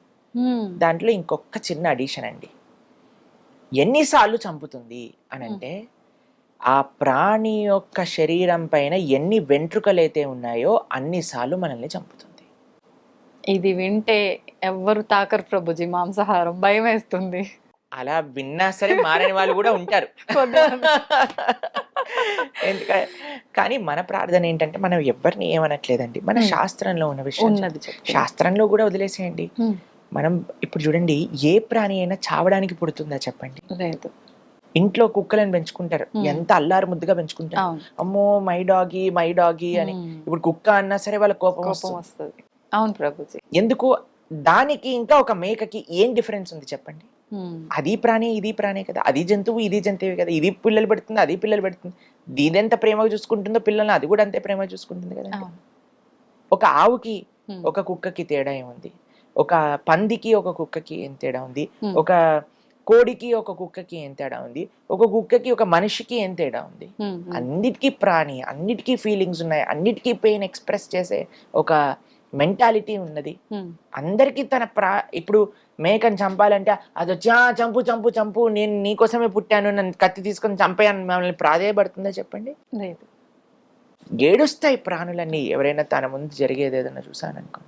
దాంట్లో ఇంకొక చిన్న అడిషన్ అండి, ఎన్నిసార్లు చంపుతుంది అని అంటే, ఆ ప్రాణి యొక్క శరీరం పైన ఎన్ని వెంట్రుకలైతే ఉన్నాయో అన్నిసార్లు మనల్ని చంపుతుంది. ఇది వింటే ఎవ్వరు తాకరు ప్రభుజీ మాంసాహారం, భయం వేస్తుంది. అలా విన్నా సరే మారని వాళ్ళు కూడా ఉంటారు. కానీ మన ప్రార్థన ఏంటంటే, మనం ఎవరిని ఏమనట్లేదండి, మన శాస్త్రంలో ఉన్న విషయం శాస్త్రంలో కూడా వదిలేసేయండి. మనం ఇప్పుడు చూడండి, ఏ ప్రాణి అయినా చావడానికి పుడుతుందా చెప్పండి? లేదు. ఇంట్లో కుక్కలను పెంచుకుంటారు, ఎంత అల్లారు ముద్దుగా పెంచుకుంటారు. అమ్మో మై డాగి అని. ఇప్పుడు కుక్క అన్నా సరే వాళ్ళ కోపం వస్తుంది. అవును ప్రభుజీ. ఎందుకు? దానికి ఇంకా ఒక మేకకి ఏం డిఫరెన్స్ ఉంది చెప్పండి? అది ప్రాణి ఇది ప్రాణి కదా, అది జంతువు ఇది జంతువు కదా, ఇది పిల్లలు పెడుతుంది అది పిల్లలు పెడుతుంది. దీని ఎంత ప్రేమగా చూసుకుంటుందో పిల్లల్ని అది కూడా అంతే ప్రేమగా చూసుకుంటుంది కదా. ఒక ఆవుకి ఒక కుక్కకి తేడా ఏముంది? ఒక పందికి ఒక కుక్కకి ఏం తేడా ఉంది? ఒక కోడికి ఒక కుక్కకి ఏం తేడా ఉంది? ఒక కుక్కకి ఒక మనిషికి ఏం తేడా ఉంది? అన్నిటికీ ప్రాణి, అన్నిటికీ ఫీలింగ్స్ ఉన్నాయి, అన్నిటికీ పెయిన్ ఎక్స్ప్రెస్ చేసే ఒక మెంటాలిటీ ఉన్నది. అందరికి ఇప్పుడు మేకని చంపాలంటే అది వచ్చి చంపు చంపు చంపు, నేను నీకోసమే పుట్టాను, నన్ను కత్తి తీసుకొని చంపాను మమ్మల్ని ప్రాధేయపడుతుందా చెప్పండి? లేదు. ఏడుస్తాయి ప్రాణులన్నీ ఎవరైనా తన ముందు జరిగేది ఏదైనా చూసాననుకో.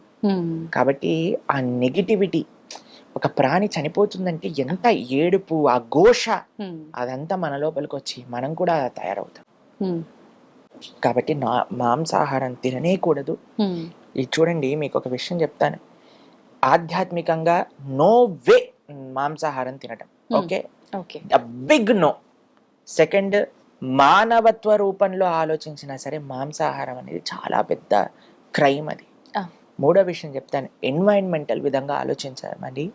కాబట్టి ఆ నెగిటివిటీ, ఒక ప్రాణి చనిపోతుందంటే ఎంత ఏడుపు, ఆ ఘోష, అదంతా మన లోపలికి వచ్చి మనం కూడా తయారవుతాం. కాబట్టి మాంసాహారం తిననే కూడదు. ఇది చూడండి, మీకు ఒక విషయం చెప్తాను. ఆధ్యాత్మికంగా నో వే మాంసాహారం తినటం. Okay, big no. సెకండ్, మానవత్వ రూపంలో ఆలోచించినా సరే మాంసాహారం అనేది చాలా పెద్ద క్రైమ్ అది. మూడో విషయం చెప్తాను, ఎన్వైరన్మెంటల్ విధంగా ఆలోచించామండి.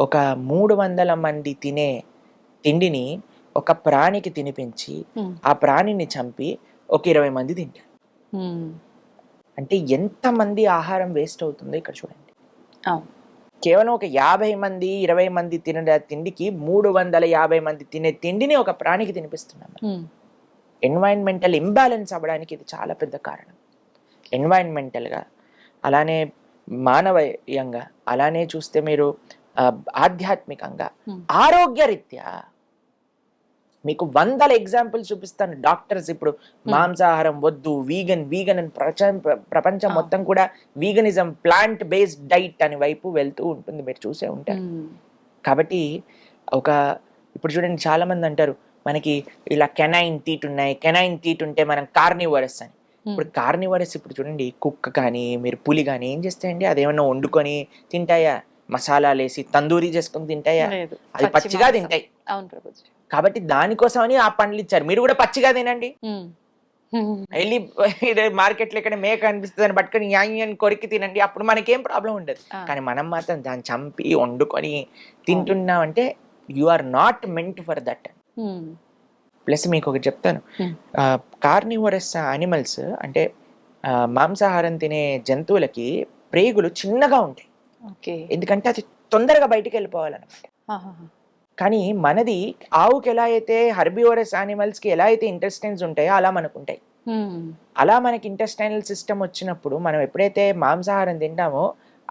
ఒక 300 మంది తినే తిండిని ఒక ప్రాణికి తినిపించి ఆ ప్రాణిని చంపి ఒక 20 మంది తింటారు. అంటే ఎంత మంది ఆహారం వేస్ట్ అవుతుందో ఇక్కడ చూడండి. కేవలం ఒక 50 మంది 20 మంది తినే తిండికి 350 మంది తినే తిండిని ఒక ప్రాణికి తినిపిస్తున్నాం. ఎన్వైరన్మెంటల్ ఇంబ్యాలెన్స్ అవ్వడానికి ఇది చాలా పెద్ద కారణం. ఎన్వైరన్మెంటల్గా, అలానే మానవీయంగా, అలానే చూస్తే మీరు ఆధ్యాత్మికంగా, ఆరోగ్యరీత్యా మీకు 100 ఎగ్జాంపుల్స్ చూపిస్తాను. డాక్టర్స్ ఇప్పుడు మాంసాహారం వద్దు, వీగన్ అని ప్రపంచం మొత్తం కూడా వీగనిజం, ప్లాంట్ బేస్డ్ డైట్ అని వైపు వెళ్తూ ఉంటుంది, మీరు చూసే ఉంటారు. కాబట్టి ఇప్పుడు చూడండి, చాలా మంది అంటారు మనకి ఇలా కెనైన్ టీట్ ఉన్నాయి, కెనైన్ టీట్ ఉంటే మనం కార్నివరస్ అని. ఇప్పుడు కార్నివరస్, ఇప్పుడు చూడండి, కుక్క కానీ మీరు పులి కానీ ఏం చేస్తాయండి? అదేమన్నా వండుకొని తింటాయా? మసాలాలు వేసి తందూరి చేసుకొని తింటాయా? అది పచ్చిగా తింటాయి. కాబట్టి దానికోసమని ఆ పండ్లు ఇచ్చారు, మీరు కూడా పచ్చిగా తినండి. వెళ్ళి మార్కెట్లో ఇక్కడ మేక అనిపిస్తుంది అని పట్టుకొని యాని కొరికి తినండి, అప్పుడు మనకేం ప్రాబ్లం ఉండదు. కానీ మనం మాత్రం దాన్ని చంపి వండుకొని తింటున్నామంటే you are not meant for that. Plus మీకు ఒకటి చెప్తాను, కార్నివరస్ యానిమల్స్ అంటే మాంసాహారం తినే జంతువులకి ప్రేగులు చిన్నగా ఉంటాయి, ఎందుకంటే అది తొందరగా బయటికి వెళ్ళిపోవాలన్నమాట. కానీ మనది ఆవుకి ఎలా అయితే హెర్బివరస్ యానిమల్స్ కి ఎలా అయితే ఇంటెస్టైన్స్ ఉంటాయో అలా మనకు ఉంటాయి. అలా మనకి ఇంటెస్టైనల్ సిస్టమ్ వచ్చినప్పుడు మనం ఎప్పుడైతే మాంసాహారం తింటామో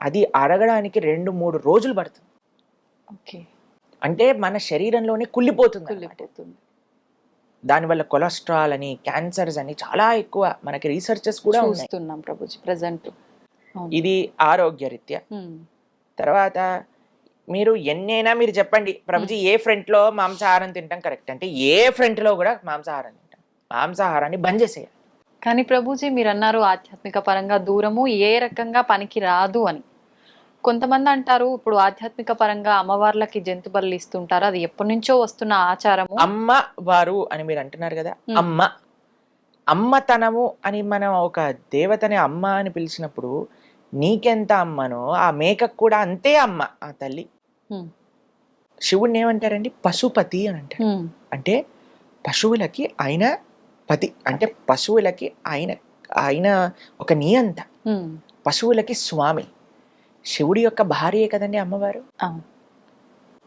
అది అరగడానికి 2-3 రోజులు పడుతుంది. అంటే మన శరీరంలోనే కుళ్ళిపోతుంది. దానివల్ల కొలెస్ట్రాల్ అని, క్యాన్సర్స్ అని చాలా ఎక్కువ మనకి రీసెర్చెస్ కూడా చూస్తున్నాం ప్రభుజీ ప్రెజెంట్. ఇది ఆరోగ్యరీత్యా. తర్వాత మీరు ఎన్నైనా మీరు చెప్పండి ప్రభుజీ ఏ ఫ్రంట్ లో మాంసాహారం తింటాం కరెక్ట్ అంటే ఏ ఫ్రంట్ లో కూడా మాంసాహారం తింటాం. మాంసాహారాన్ని బంద్ చేసేయాలి. కానీ ప్రభుజీ మీరు అన్నారు ఆధ్యాత్మిక పరంగా దూరము ఏ రకంగా పనికి రాదు అని. కొంతమంది అంటారు ఇప్పుడు ఆధ్యాత్మిక పరంగా అమ్మవార్లకి జంతు బలులు ఇస్తుంటారు, అది ఎప్పటి నుంచో వస్తున్న ఆచారము. అమ్మ వారు అని మీరు అంటున్నారు కదా, అమ్మతనము అని మనం ఒక దేవతని అమ్మ అని పిలిచినప్పుడు నీకెంత అమ్మనో ఆ మేకకు కూడా అంతే అమ్మ ఆ తల్లి. శివుడిని ఏమంటారండి? పశుపతి అని అంటారు. అంటే పశువులకి ఆయన పతి, అంటే పశువులకి ఆయన ఒక నియంత, పశువులకి స్వామి. శివుడి యొక్క భార్యే కదండి అమ్మవారు.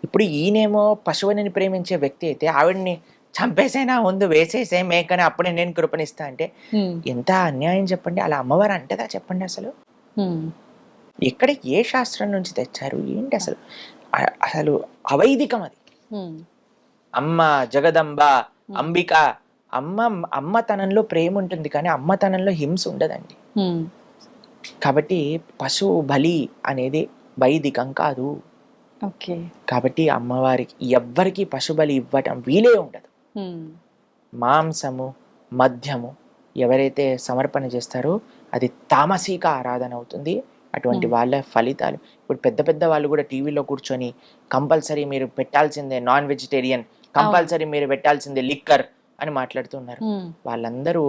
ఇప్పుడు ఈయనేమో పశువుని ప్రేమించే వ్యక్తి అయితే ఆవిడ్ని చంపేసైనా ముందు వేసేసే మేకని అప్పుడే నేను కృపణిస్తా అంటే ఎంత అన్యాయం చెప్పండి. అలా అమ్మవారు అంటదా చెప్పండి? అసలు ఎక్కడ ఏ శాస్త్రం నుంచి తెచ్చారు ఏంటి అసలు? అసలు అవైదికం అది. అమ్మ జగదంబ అంబిక, అమ్మతనంలో ప్రేమ ఉంటుంది కానీ అమ్మతనంలో హింస ఉండదండి. కాబట్టి పశువు బలి అనేది వైదికం కాదు. కాబట్టి అమ్మవారికి ఎవ్వరికి పశుబలి ఇవ్వటం వీలే ఉండదు. మాంసము మద్యము ఎవరైతే సమర్పణ చేస్తారో అది తామసిక ఆరాధన అవుతుంది. అటువంటి వాళ్ళ ఫలితాలు ఇప్పుడు పెద్ద పెద్ద వాళ్ళు కూడా టీవీలో కూర్చొని కంపల్సరీ మీరు పెట్టాల్సిందే నాన్ వెజిటేరియన్, కంపల్సరీ మీరు పెట్టాల్సిందే లిక్కర్ అని మాట్లాడుతున్నారు. వాళ్ళందరూ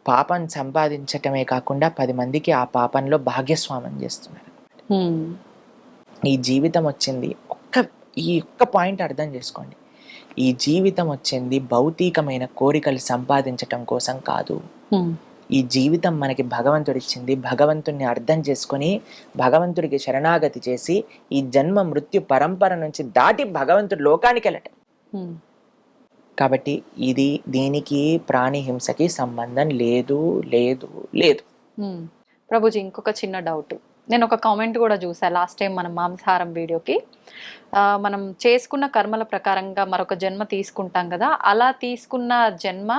పాపం సంపాదించటమే కాకుండా 10 మందికి ఆ పాపంలో భాగ్యస్వామం చేస్తున్నారు. ఈ జీవితం వచ్చింది ఈ ఒక్క పాయింట్ అర్థం చేసుకోండి. ఈ జీవితం వచ్చింది భౌతికమైన కోరికలు సంపాదించటం కోసం కాదు. ఈ జీవితం మనకి భగవంతుడు ఇచ్చింది. భగవంతుడిని అర్థం చేసుకొని భగవంతుడికి శరణాగతి చేసి ఈ జన్మ మృత్యు పరంపర నుంచి దాటి భగవంతుడి లోకానికి వెళ్ళటం. కాబట్టి దీనికి ప్రాణి హింసకి సంబంధం లేదు లేదు లేదు. ప్రభుజీ ఇంకొక చిన్న డౌట్, నేను ఒక కామెంట్ కూడా చూసా లాస్ట్ టైం మనం మాంసాహారం వీడియోకి. మనం చేసుకున్న కర్మల ప్రకారంగా మరొక జన్మ తీసుకుంటాం కదా, అలా తీసుకున్న జన్మ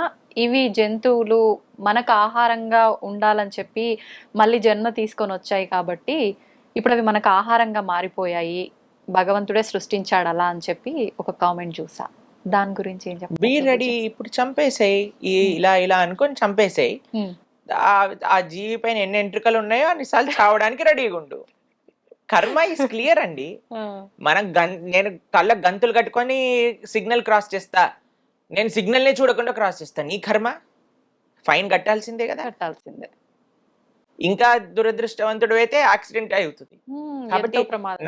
ఇవి జంతువులు మనకు ఆహారంగా ఉండాలని చెప్పి మళ్ళీ జన్మ తీసుకొని వచ్చాయి కాబట్టి ఇప్పుడు అవి మనకు ఆహారంగా మారిపోయాయి, భగవంతుడే సృష్టించాడు అలా అని చెప్పి ఒక కామెంట్ చూసా. దాని గురించి ఏం చెప్పాలి? బీ రెడీ, ఇప్పుడు చంపేసాయి, ఇలా అనుకొని చంపేసాయి. ఆ జీవి పైన ఎన్ని ఎంట్రుకలు ఉన్నాయో అన్నిసార్లు చావడానికి రెడీగా ఉండు. కర్మ ఇస్ క్లియర్ అండి. నేను కళ్ళ గంతులు కట్టుకొని సిగ్నల్ క్రాస్ చేస్తా, నేను సిగ్నల్ నే చూడకుండా క్రాస్ చేస్తా, నీ కర్మ ఫైన్ కట్టాల్సిందే కదా. కట్టాల్సిందే. ఇంకా దురదృష్టవంతుడు అయితే యాక్సిడెంట్ అవుతుంది. కాబట్టి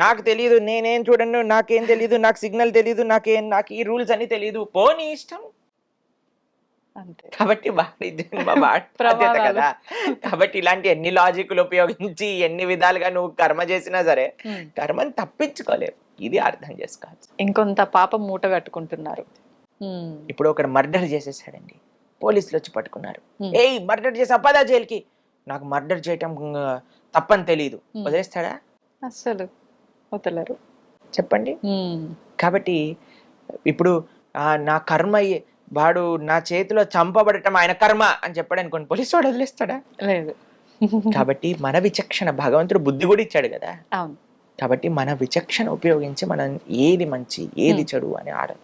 నాకు తెలియదు, నేనేం చూడండి, నాకేం తెలియదు, నాకు సిగ్నల్ తెలియదు, నాకు ఈ రూల్స్ అని తెలియదు, పోనీ ఇష్టం. కాబట్టి బాధ్యత కదా. కాబట్టి ఇలాంటి ఎన్ని లాజిక్లు ఉపయోగించి ఎన్ని విధాలుగా నువ్వు కర్మ చేసినా సరే కర్మని తప్పించుకోలేవు. ఇది అర్థం చేసుకోవచ్చు. ఇంకొంత పాపం మూట కట్టుకుంటున్నారు. ఇప్పుడు ఒకడు మర్డర్ చేసేసాడండి, పోలీసులు వచ్చి పట్టుకున్నారు. ఏయ్ మర్డర్ చేసా పదా జైలుకి. నాకు మర్డర్ చేయటం తప్పని తెలియదు, వదిలేస్తాడా? అసలు వదలరు. చెప్పండి. కాబట్టి ఇప్పుడు నా కర్మ, వాడు నా చేతిలో చంపబడటం ఆయన కర్మ అని చెప్పాడు అనుకోండి, పోలీసు వాడు వదిలేస్తాడా? లేదు. కాబట్టి మన విచక్షణ, భగవంతుడు బుద్ధి కూడా ఇచ్చాడు కదా. అవును. కాబట్టి మన విచక్షణ ఉపయోగించి మనం ఏది మంచి ఏది చెడు అని ఆడాలి.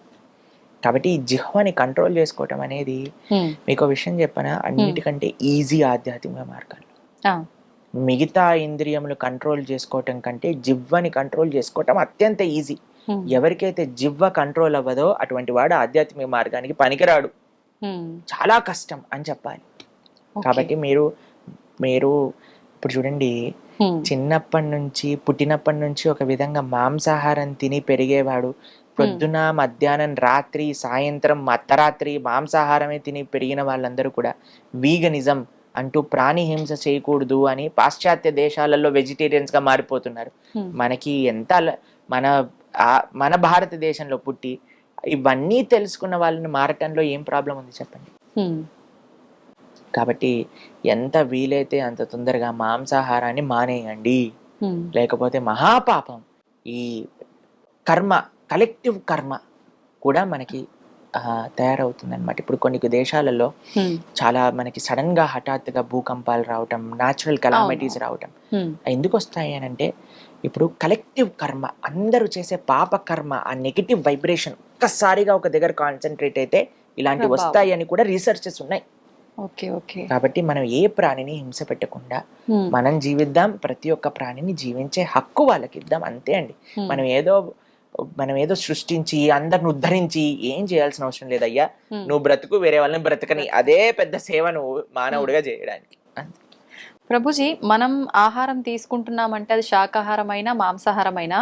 కాబట్టి ఈ జిహ్వని కంట్రోల్ చేసుకోవటం అనేది మీకు విషయం చెప్పనా, అన్నిటికంటే ఈజీ ఆధ్యాత్మిక మార్గాలు. మిగతా ఇంద్రియములు కంట్రోల్ చేసుకోవటం కంటే జిహ్వని కంట్రోల్ చేసుకోవటం అత్యంత ఈజీ. ఎవరికైతే జిహ్వ కంట్రోల్ అవ్వదో అటువంటి వాడు ఆధ్యాత్మిక మార్గానికి పనికిరాడు, చాలా కష్టం అని చెప్పాలి. కాబట్టి మీరు ఇప్పుడు చూడండి, చిన్నప్పటి నుంచి పుట్టినప్పటి నుంచి ఒక విధంగా మాంసాహారం తిని పెరిగేవాడు, పొద్దున మధ్యాహ్నం రాత్రి సాయంత్రం అర్ధరాత్రి మాంసాహారమే తిని పెరిగిన వాళ్ళందరూ కూడా వీగనిజం అంటూ ప్రాణి హింస చేయకూడదు అని పాశ్చాత్య దేశాలలో వెజిటేరియన్స్ గా మారిపోతున్నారు. మనకి ఎంత మన భారతదేశంలో పుట్టి ఇవన్నీ తెలుసుకున్న వాళ్ళని మారటంలో ఏం ప్రాబ్లం ఉంది చెప్పండి. కాబట్టి ఎంత వీలైతే అంత తొందరగా మాంసాహారాన్ని మానేయండి, లేకపోతే మహాపాపం. ఈ కర్మ, కలెక్టివ్ కర్మ కూడా మనకి తయారవుతుంది అనమాట. ఇప్పుడు కొన్ని దేశాలలో చాలా మనకి సడన్ గా హఠాత్తుగా భూకంపాలు రావటం, న్యాచురల్ కెలామిటీస్ రావటం ఎందుకు వస్తాయి అని అంటే, ఇప్పుడు కలెక్టివ్ కర్మ, అందరూ చేసే పాప కర్మ, ఆ నెగిటివ్ వైబ్రేషన్ ఒక్కసారిగా ఒక దగ్గర కాన్సన్ట్రేట్ అయితే ఇలాంటివి వస్తాయి అని కూడా రీసెర్చెస్ ఉన్నాయి. కాబట్టి మనం ఏ ప్రాణిని హింస పెట్టకుండా మనం జీవిద్దాం, ప్రతి ఒక్క ప్రాణిని జీవించే హక్కు వాళ్ళకి ఇద్దాం, అంతే అండి. మనం ఏదో సృష్టించి అందరిని ఉద్ధరించి ఏం చేయాల్సిన అవసరం లేదయ్యా. నువ్వు బ్రతుకు, వేరే వాళ్ళని బ్రతకని, అదే పెద్ద సేవ నువ్వు మానవుడిగా చేయడానికి. ప్రభుజీ, మనం ఆహారం తీసుకుంటున్నామంటే అది శాకాహారమైనా మాంసాహారమైనా,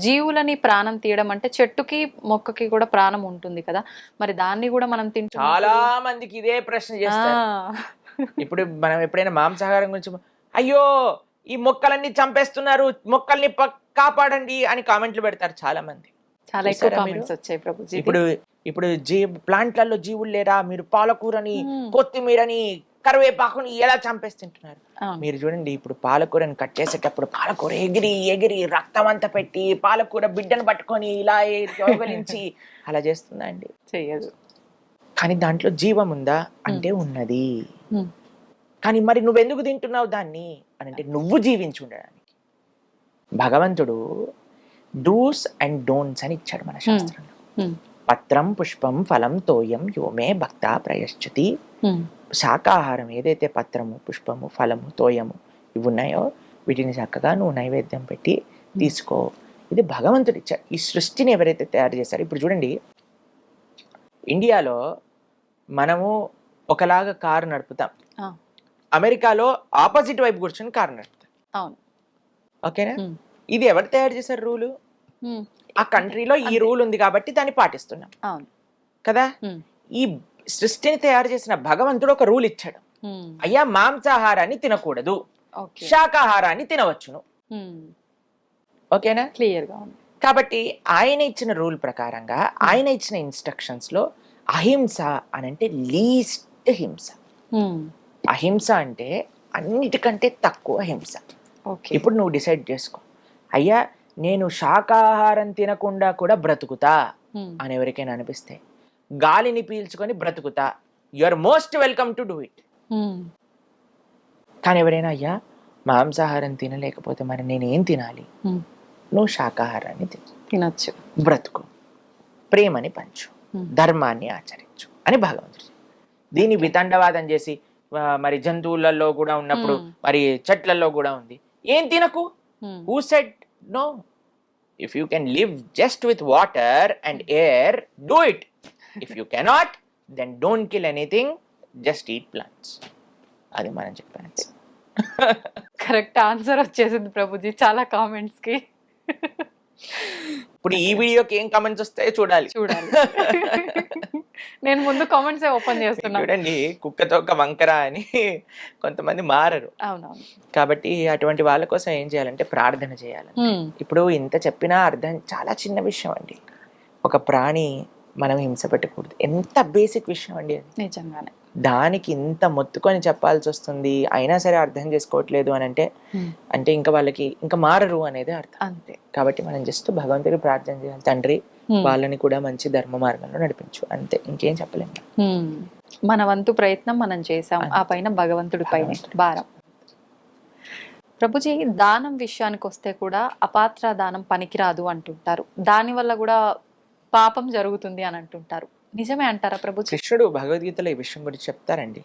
జీవులని ప్రాణం తీయడం అంటే చెట్టుకి మొక్కకి కూడా ప్రాణం ఉంటుంది కదా, మరి దాన్ని కూడా మనం తింటాం. చాలా మందికి ఇదే ప్రశ్న చేస్తారు. ఇప్పుడు మనం ఎప్పుడైనా మాంసాహారం గురించి, అయ్యో ఈ మొక్కలన్నీ చంపేస్తున్నారు, మొక్కల్ని కాపాడండి అని కామెంట్లు పెడతారు చాలా మంది. చాలా ఎక్కువ కామెంట్స్ వచ్చాయి ప్రభుజీ. ఇప్పుడు ప్లాంట్లలో జీవులు లేరా, మీరు పాలకూరని, కొత్తిమీరని, కరివేపాకుని ఎలా చంపేస్తుంటున్నారు. మీరు చూడండి, ఇప్పుడు పాలకూరని కట్ చేసేటప్పుడు పాలకూర ఎగిరి ఎగిరి రక్తం అంతా పెట్టి పాలకూర బిడ్డను పట్టుకొని ఇలా గౌరవించి అలా చేస్తుందా అండి? చెయ్యదు. కానీ దాంట్లో జీవం ఉందా అంటే ఉన్నది. కానీ మరి నువ్వెందుకు తింటున్నావు దాన్ని అని అంటే, నువ్వు జీవించి ఉండడానికి భగవంతుడు డూస్ అండ్ డోంట్స్ అని ఇచ్చాడు మన శాస్త్రంలో. పత్రం పుష్పం ఫలం తోయం యోమే భక్త ప్రయశ్చతి. శాకాహారం ఏదైతే పత్రము, పుష్పము, ఫలము, తోయము ఇవి ఉన్నాయో వీటిని చక్కగా నువ్వు నైవేద్యం పెట్టి తీసుకో. ఇది భగవంతుడు ఇచ్చాడు. ఈ సృష్టిని ఎవరైతే తయారు చేశారో, ఇప్పుడు చూడండి, ఇండియాలో మనము ఒకలాగా కారు నడుపుతాం, అమెరికాలో ఆపోజిట్ వైపు కూర్చొని కారు నడుపుతాం. ఓకేనా? ఇది ఎవరు తయారు చేశారు రూలు? ఆ కంట్రీలో ఈ రూల్ ఉంది కాబట్టి దాన్ని పాటిస్తున్నాం కదా. ఈ సృష్టిని తయారు చేసిన భగవంతుడు ఒక రూల్ ఇచ్చాడు, అయ్యా మాంసాహారాన్ని తినకూడదు, శాకాహారాన్ని తినవచ్చును. ఓకేనా? క్లియర్ గా ఉంది. కాబట్టి ఆయన ఇచ్చిన రూల్ ప్రకారంగా, ఆయన ఇచ్చిన ఇన్స్ట్రక్షన్స్ లో అహింస అని అంటే లీస్ట్ హింస. అహింస అంటే అన్నిటికంటే తక్కువ హింస. ఇప్పుడు నువ్వు డిసైడ్ చేసుకో, అయ్యా నేను శాకాహారం తినకుండా కూడా బ్రతుకుతా అని ఎవరికైనా అనిపిస్తే, గాలిని పీల్చుకొని బ్రతుకుతా, you are most welcome to do it. కానీ ఎవరైనా అయ్యా మాంసాహారం తినలేకపోతే మరి నేనేం తినాలి? నువ్వు శాకాహారాన్ని తినచ్చు, బ్రతుకు, ప్రేమని పంచు, ధర్మాన్ని ఆచరించు అని భగవంతుడు. దీన్ని వితండవాదం చేసి మరి జంతువులలో కూడా ఉన్నప్పుడు మరి చెట్లలో కూడా ఉంది, ఏం తినకు. Who said no? If you can live just with water and air, do it. If you cannot, then don't kill anything, just eat plants. అది మనం చెప్పాను. కరెక్ట్ ఆన్సర్ వచ్చేసింది ప్రభుజీ చాలా కామెంట్స్ కి. ఇప్పుడు ఈ వీడియోకి ఏం కామెంట్స్ వస్తాయో చూడాలి. నేను ముందు కామెంట్స్ ఓపెన్ చేస్తున్నా. చూడండి, కుక్కతో ఒక వంకర అని కొంతమంది మారరు. అవునవును. కాబట్టి అటువంటి వాళ్ళ కోసం ఏం చేయాలంటే ప్రార్థన చేయాలి. ఇప్పుడు ఇంత చెప్పినా అర్థం, చాలా చిన్న విషయం అండి. ఒక ప్రాణి మనం హింస పెట్టకూడదు, ఎంత బేసిక్ విషయం అండి అది. నిజంగానే. దానికి ఇంత మొత్తుకొని చెప్పాల్సి వస్తుంది, అయినా సరే అర్థం చేసుకోవట్లేదు అని అంటే, అంటే ఇంకా వాళ్ళకి ఇంకా మారరు అనేది అర్థం. అంతే. కాబట్టి మనం జస్ట్ భగవంతుడికి ప్రార్థన చేయాలి, తండ్రి వాళ్ళని కూడా మంచి ధర్మ మార్గంలో నడిపించు, అంతే, ఇంకేం చెప్పలేము. మన వంతు ప్రయత్నం మనం చేసాం, ఆ పైన భగవంతుడి పైన భారం. ప్రభుజీ, దానం విషయానికి వస్తే కూడా అపాత్ర దానం పనికిరాదు అంటుంటారు, దాని వల్ల కూడా పాపం జరుగుతుంది అని అంటుంటారు. నిజమే అంటారా ప్రభు? కృష్ణుడు భగవద్గీతలో ఈ విషయం గురించి చెప్తారండి.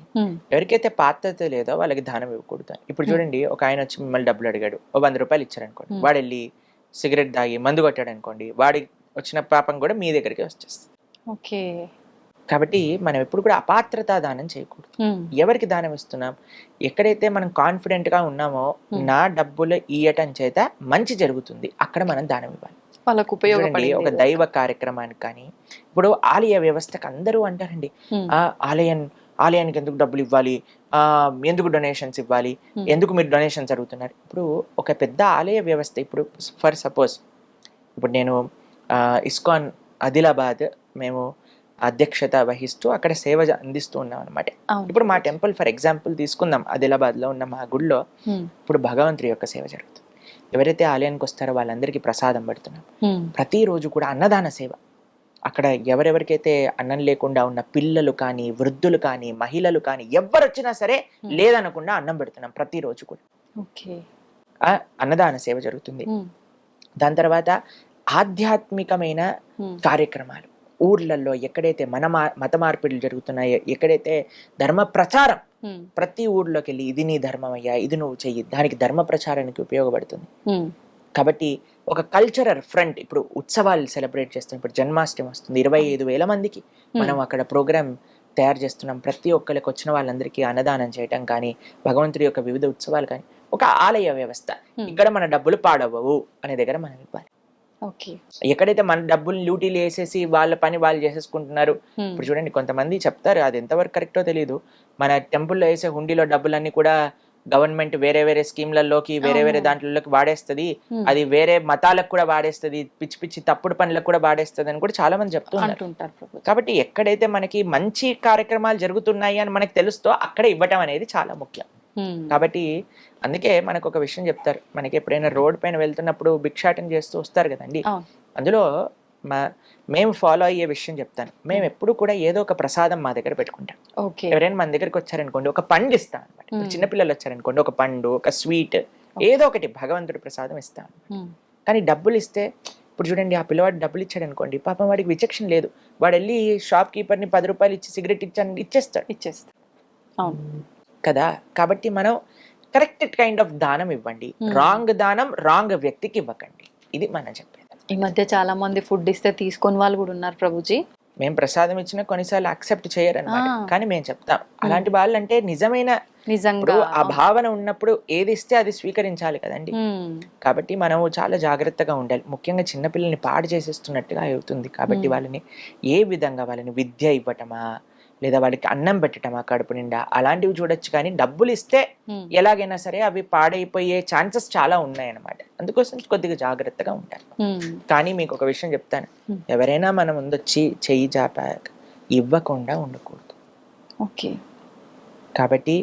ఎవరికైతే పాత్రత లేదో వాళ్ళకి దానం ఇవ్వకూడదు. ఇప్పుడు చూడండి, ఒక ఆయన వచ్చి మిమ్మల్ని డబ్బులు అడిగాడు, 100 రూపాయలు ఇచ్చారు అనుకోండి, వాడు వెళ్ళి సిగరెట్ తాగి మందు కొట్టాడు అనుకోండి, వాడికి వచ్చిన పాపం కూడా మీ దగ్గరికి వచ్చేస్తుంది. ఓకే. కాబట్టి మనం ఎప్పుడు కూడా అపాత్రతా దానం చేయకూడదు. ఎవరికి దానం ఇస్తున్నాం, ఎక్కడైతే మనం కాన్ఫిడెంట్ గా ఉన్నామో నా డబ్బులు ఇయ్యటం చేత మంచి జరుగుతుంది, అక్కడ మనం దానం ఇవ్వాలి. వాళ్ళకు ఉపయోగపడే ఒక దైవ కార్యక్రమానికి కానీ, ఇప్పుడు ఆలయ వ్యవస్థకు అందరూ అంటారండి, ఆలయానికి ఎందుకు డబ్బులు ఇవ్వాలి, ఎందుకు డొనేషన్స్ ఇవ్వాలి, ఎందుకు మీరు డొనేషన్స్ అడుగుతున్నారు. ఇప్పుడు ఒక పెద్ద ఆలయ వ్యవస్థ, ఇప్పుడు ఫర్ సపోజ్ ఇప్పుడు నేను ఇస్కాన్ ఆదిలాబాద్ మేము అధ్యక్షత వహిస్తూ అక్కడ సేవ అందిస్తూ ఉన్నాం అనమాట. ఇప్పుడు మా టెంపుల్ ఫర్ ఎగ్జాంపుల్ తీసుకుందాం, ఆదిలాబాద్ లో ఉన్న మా గుడిలో ఇప్పుడు భగవంతుడి యొక్క సేవ జరుగుతుంది. ఎవరైతే ఆలయానికి వస్తారో వాళ్ళందరికీ ప్రసాదం పెడుతున్నాం. ప్రతిరోజు కూడా అన్నదాన సేవ, అక్కడ ఎవరెవరికైతే అన్నం లేకుండా ఉన్న పిల్లలు కానీ, వృద్ధులు కానీ, మహిళలు కానీ ఎవరు వచ్చినా సరే లేదనకుండా అన్నం పెడుతున్నాం ప్రతిరోజు కూడా. అన్నదాన సేవ జరుగుతుంది. దాని తర్వాత ఆధ్యాత్మికమైన కార్యక్రమాలు ఊర్లలో ఎక్కడైతే మత మార్పిడులు జరుగుతున్నాయో, ఎక్కడైతే ధర్మ ప్రచారం, ప్రతి ఊర్లోకి వెళ్ళి ఇది నీ ధర్మం అయ్యా, ఇది నువ్వు చెయ్యి, దానికి ధర్మ ప్రచారానికి ఉపయోగపడుతుంది. కాబట్టి ఒక కల్చరల్ ఫ్రంట్, ఇప్పుడు ఉత్సవాలు సెలబ్రేట్ చేస్తాం. ఇప్పుడు జన్మాష్టమి వస్తుంది, 25,000 మందికి మనం అక్కడ ప్రోగ్రామ్ తయారు చేస్తున్నాం. ప్రతి ఒక్కరికి వచ్చిన వాళ్ళందరికీ అన్నదానం చేయటం కానీ, భగవంతుడి యొక్క వివిధ ఉత్సవాలు కానీ, ఒక ఆలయ వ్యవస్థ. ఇక్కడ మన డబ్బులు పాడవవు అనే దగ్గర మనం ఇవ్వాలి. ఎక్కడైతే మన డబ్బులు డ్యూటీలు వేసేసి వాళ్ళ పని వాళ్ళు చేసేసుకుంటున్నారు. ఇప్పుడు చూడండి, కొంతమంది చెప్తారు, అది ఎంతవరకు కరెక్టో తెలియదు, మన టెంపుల్లో వేసే హుండీలో డబ్బులన్నీ కూడా గవర్నమెంట్ వేరే వేరే స్కీమ్లలోకి, వేరే వేరే దాంట్లోకి వాడేస్తుంది, అది వేరే మతాలకు కూడా వాడేస్తుంది, పిచ్చి పిచ్చి తప్పుడు పనులకు కూడా వాడేస్తుంది అని కూడా చాలా మంది చెప్తుంటారు. కాబట్టి ఎక్కడైతే మనకి మంచి కార్యక్రమాలు జరుగుతున్నాయి అని మనకి తెలుస్తో అక్కడ ఇవ్వటం అనేది చాలా ముఖ్యం. కాబట్టి అందుకే మనకు ఒక విషయం చెప్తారు, మనకి ఎప్పుడైనా రోడ్ పైన వెళ్తున్నప్పుడు భిక్షాటన చేస్తూ వస్తారు కదండి, అందులో మేము ఫాలో అయ్యే విషయం చెప్తాను. మేము ఎప్పుడు కూడా ఏదో ఒక ప్రసాదం మా దగ్గర పెట్టుకుంటాం. ఎవరైనా మన దగ్గరికి వచ్చారనుకోండి, ఒక పండు ఇస్తాం అనమాట. చిన్నపిల్లలు వచ్చారనుకోండి, ఒక పండు, ఒక స్వీట్, ఏదో ఒకటి భగవంతుడి ప్రసాదం ఇస్తాం. కానీ డబ్బులు ఇస్తే, ఇప్పుడు చూడండి, ఆ పిల్లవాడు డబ్బులు ఇచ్చాడు అనుకోండి, పాపం వాడికి విచక్షణ లేదు, వాడు వెళ్ళి షాప్ కీపర్ని 10 రూపాయలు ఇచ్చి సిగరెట్ ఇచ్చేస్తాడు కదా. కాబట్టి మనం కరెక్ట్ కైండ్ ఆఫ్ దానం ఇవ్వండి, రాంగ్ దానం రాంగ్ వ్యక్తికి ఇవ్వకండి. ఇది మనం చెప్పేది. ఈ మధ్య చాలా మంది ఫుడ్ ఇస్తే తీసుకొని వాళ్ళు కూడా ఉన్నారు ప్రభుజీ. మేము ప్రసాదం ఇచ్చినా కొన్నిసార్లు యాక్సెప్ట్ చేయరన్నమాట, కానీ మేము చెప్తాం అలాంటి వాళ్ళు అంటే నిజంగా ఆ భావన ఉన్నప్పుడు ఏది ఇస్తే అది స్వీకరించాలి కదండి. కాబట్టి మనం చాలా జాగ్రత్తగా ఉండాలి. ముఖ్యంగా చిన్నపిల్లల్ని పాడు చేసేస్తున్నట్టుగా అవుతుంది. కాబట్టి వాళ్ళని ఏ విధంగా, వాళ్ళని విద్య ఇవ్వటమా, లేదా వాళ్ళకి అన్నం పెట్టటమా కడుపు నిండా, అలాంటివి చూడొచ్చు. కానీ డబ్బులు ఇస్తే ఎలాగైనా సరే అవి పాడైపోయే ఛాన్సెస్ చాలా ఉన్నాయన్నమాట. అందుకోసం కొద్దిగా జాగ్రత్తగా ఉంటారు. కానీ మీకు ఒక విషయం చెప్తాను, ఎవరైనా మన ముందొచ్చి చెయ్యి చాపాక ఇవ్వకుండా ఉండకూడదు. కాబట్టి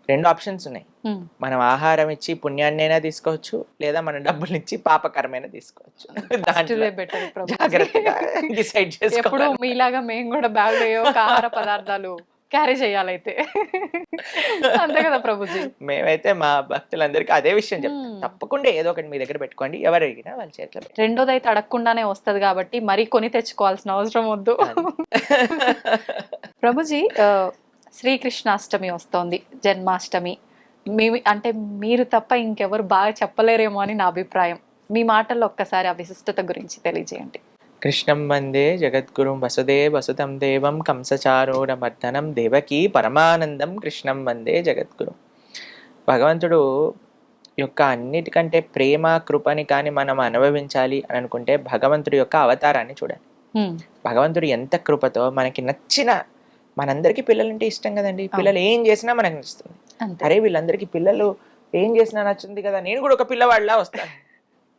2 ఆప్షన్స్ ఉన్నాయి. మనం ఆహారం ఇచ్చి పుణ్యాన్నైనా తీసుకోవచ్చు, లేదా మన డబ్బులు ఇచ్చి పాపకరమైన తీసుకోవచ్చు. జాగ్రత్తగా డిసైడ్ చేసుకోవాలి. మీలాగా మేము కూడా బ్యాగ్ ఆహార పదార్థాలు క్యారీ చేయాలైతే, అంతే కదా ప్రభుజీ. మేమైతే మా భక్తులందరికీ అదే విషయం చెప్తాం, తప్పకుండా ఏదో ఒకటి మీ దగ్గర పెట్టుకోండి, ఎవరు అడిగినా వాళ్ళ చేతిలో. రెండోది అయితే అడగకుండానే వస్తుంది కాబట్టి మరి కొని తెచ్చుకోవాల్సిన అవసరం వద్దు. ప్రభుజీ, శ్రీకృష్ణాష్టమి వస్తోంది, జన్మాష్టమి. అంటే మీరు తప్ప ఇంకెవరు బాగా చెప్పలేరేమో అని నా అభిప్రాయం. మీ మాటల్లో ఒక్కసారి ఆ విశిష్టత గురించి తెలియజేయండి. కృష్ణం వందే జగద్గురుం వసుదేవ వసుతం దేవం కంసచారూఢమర్దనం దేవకీ పరమానందం కృష్ణం వందే జగద్గురుం. భగవంతుడు యొక్క అన్నిటికంటే ప్రేమ కృపని కానీ మనం అనుభవించాలి అని అనుకుంటే భగవంతుడి యొక్క అవతారాన్ని చూడాలి. భగవంతుడు ఎంత కృపతో మనకి నచ్చిన, మనందరికీ పిల్లలంటే ఇష్టం కదండి, పిల్లలు ఏం చేసినా మనకు నచ్చుతుంది. అరే వీళ్ళందరికీ పిల్లలు ఏం చేసినా నచ్చుంది కదా, నేను కూడా ఒక పిల్లవాడిలా వస్తాను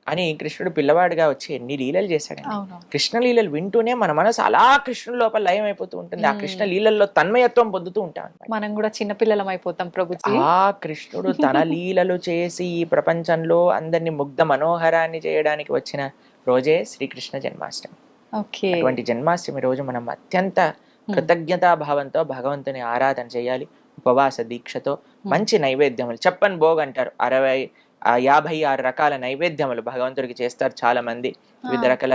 అని కృష్ణుడు పిల్లవాడిగా వచ్చి ఎన్ని లీలలు చేశాడండి. కృష్ణ లీలలు వింటూనే మన మనసు అలా కృష్ణుడి లోపల లయం అయిపోతూ ఉంటుంది. ఆ కృష్ణ లీలల్లో తన్మయత్వం పొందుతూ ఉంటాం. మనం కూడా చిన్నపిల్లలం అయిపోతాం ప్రభుజీ. ఆ కృష్ణుడు తన లీలలు చేసి ఈ ప్రపంచంలో అందరినీ ముగ్ధ మనోహరాన్ని చేయడానికి వచ్చిన రోజే శ్రీకృష్ణ జన్మాష్టమి. అటువంటి జన్మాష్టమి రోజు మనం అత్యంత కృతజ్ఞతాభావంతో భగవంతుని ఆరాధన చేయాలి. ఉపవాస దీక్షతో మంచి నైవేద్యములు, చెప్పని భోగ్ అంటారు, 56 రకాల నైవేద్యములు భగవంతుడికి చేస్తారు చాలా మంది. వివిధ రకాల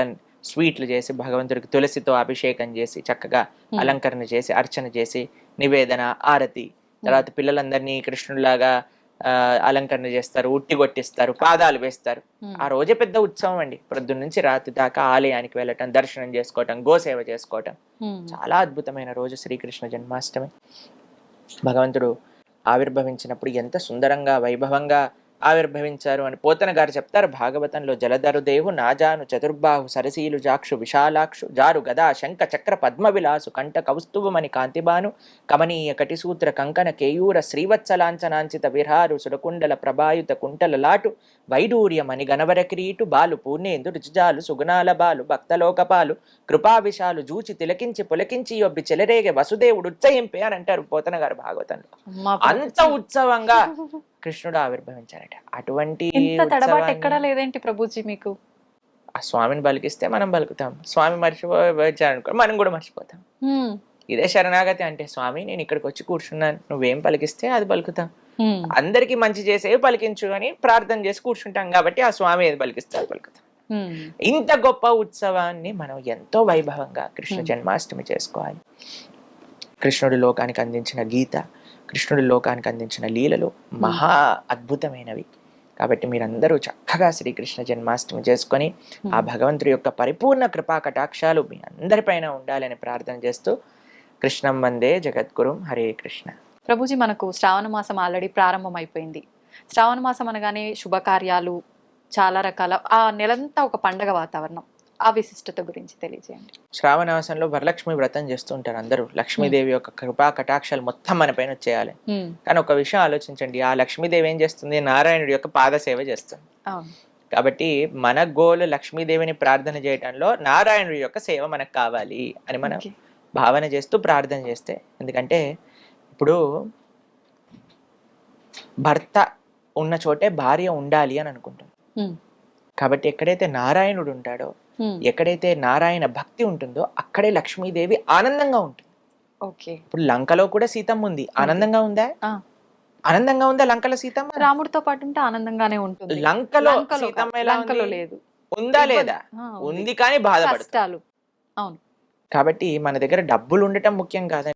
స్వీట్లు చేసి భగవంతుడికి తులసితో అభిషేకం చేసి చక్కగా అలంకరణ చేసి అర్చన చేసి నివేదన, ఆరతి, తర్వాత పిల్లలందరినీ కృష్ణుడిలాగా అలంకరణ చేస్తారు, ఉట్టి కొట్టిస్తారు, పాదాలు వేస్తారు. ఉమ్, ఆ రోజే పెద్ద ఉత్సవం అండి. పొద్దున్న నుంచి రాత్రి దాకా ఆలయానికి వెళ్ళటం, దర్శనం చేసుకోవటం, గోసేవ చేసుకోవటం. ఉమ్, చాలా అద్భుతమైన రోజు శ్రీకృష్ణ జన్మాష్టమి. భగవంతుడు ఆవిర్భవించినప్పుడు ఎంత సుందరంగా వైభవంగా ఆవిర్భవించారు అని పోతన గారు చెప్తారు భాగవతంలో. జలధరు దేవు నాజాను చతుర్బాహు సరసీలు జాక్షు విశాలాక్షు జారు గదా శంఖ చక్ర పద్మ విలాసు కంఠ కౌస్తుభమణి కాంతిబాను కమనీయ కటిసూత్ర కంకణ కేయూర శ్రీవత్సలాంఛనాంచిత విహారు సురకుండల ప్రభాయుత కుంటల లాటు వైడూర్యమణి గణవర కిరీటు బాలు పూర్ణేందు రుచిజాలు సుగుణాల బాలు భక్తలోకపాలు కృపావిశాలు జూచి తిలకించి పులకించి యొబ్బి చెలరేగే వసుదేవుడు ఉత్సహింపే అని అంటారు పోతన గారు భాగవతంలో. అమ్మా అంత ఉత్సవంగా కృష్ణుడు ఆవిర్భవించారట. అటువంటి ఇంత తడబాటు ఉత్సవాన్ని ఎక్కడా లేదేంటి ప్రభుజీ మీకు? ఆ స్వామిని పలికిస్తే మనం పలుకుతాం, స్వామి మర్చిపోయారనుకో మనం కూడా మర్చిపోతాం. ఉమ్, ఇదే శరణాగతి అంటే, స్వామి నేను ఇక్కడికి వచ్చి కూర్చున్నాను, నువ్వేం పలికిస్తే అది పలుకుతాం. ఉమ్, అందరికీ మంచి చేసేవి పలికించు అని ప్రార్థన చేసి కూర్చుంటాం కాబట్టి ఆ స్వామి ఏది పలికిస్తే అది పలుకుతాం. ఉమ్, ఇంత గొప్ప ఉత్సవాన్ని మనం ఎంతో వైభవంగా కృష్ణ జన్మాష్టమి చేసుకోవాలి. కృష్ణుడి లోకానికి అందించిన గీత, కృష్ణుడి లోకానికి అందించిన లీలలు మహా అద్భుతమైనవి. కాబట్టి మీరందరూ చక్కగా శ్రీకృష్ణ జన్మాష్టమి చేసుకొని ఆ భగవంతుడి యొక్క పరిపూర్ణ కృపా కటాక్షాలు మీ అందరిపైన ఉండాలని ప్రార్థన చేస్తూ కృష్ణం వందే జగద్గురుం. హరే కృష్ణ. ప్రభుజీ మనకు శ్రావణ మాసం ఆల్రెడీ ప్రారంభం అయిపోయింది. శ్రావణ మాసం అనగానే శుభకార్యాలు చాలా రకాల, ఆ నెలంతా ఒక పండగ వాతావరణం. ఆ విశిష్టత గురించి తెలియజేయండి. శ్రావణ మాసంలో వరలక్ష్మి వ్రతం చేస్తూ ఉంటారు అందరూ. లక్ష్మీదేవి యొక్క కృపా కటాక్షాలు మొత్తం మన పైన వచ్చేయాలి. ఉమ్, కానీ ఒక విషయం ఆలోచించండి, ఆ లక్ష్మీదేవి ఏం చేస్తుంది? నారాయణుడి యొక్క పాద సేవ చేస్తుంది. అవును. కాబట్టి మన గోలు లక్ష్మీదేవిని ప్రార్థన చేయటంలో నారాయణుడి యొక్క సేవ మనకు కావాలి అని మనం ఓకే. భావన చేస్తూ ప్రార్థన చేస్తే, ఎందుకంటే ఇప్పుడు భర్త ఉన్న చోటే భార్య ఉండాలి అని అనుకుంటాం. ఉమ్, కాబట్టి ఎక్కడైతే నారాయణుడు ఉంటాడో, ఉమ్, ఎక్కడైతే నారాయణ భక్తి ఉంటుందో అక్కడే లక్ష్మీదేవి ఆనందంగా ఉంటుంది. ఓకే. ఇప్పుడు లంకలో కూడా సీతమ్మ ఉంది, ఆనందంగా ఉందా? ఆ, ఆనందంగా ఉందా లంకలో సీతమ్మ? రాముడితో పాటు ఉంటే ఆనందంగానే ఉంటుంది. లంకలో లంకలో సీతమ్మ కాదు, ఎలా లంకలో ఉంది? లేదు. ఉందా లేదా? ఆ, ఉంది కానీ బాధపడుతుంది. కష్టాలు. అవును. కాబట్టి మన దగ్గర డబ్బులు ఉండటం ముఖ్యం కాదండి.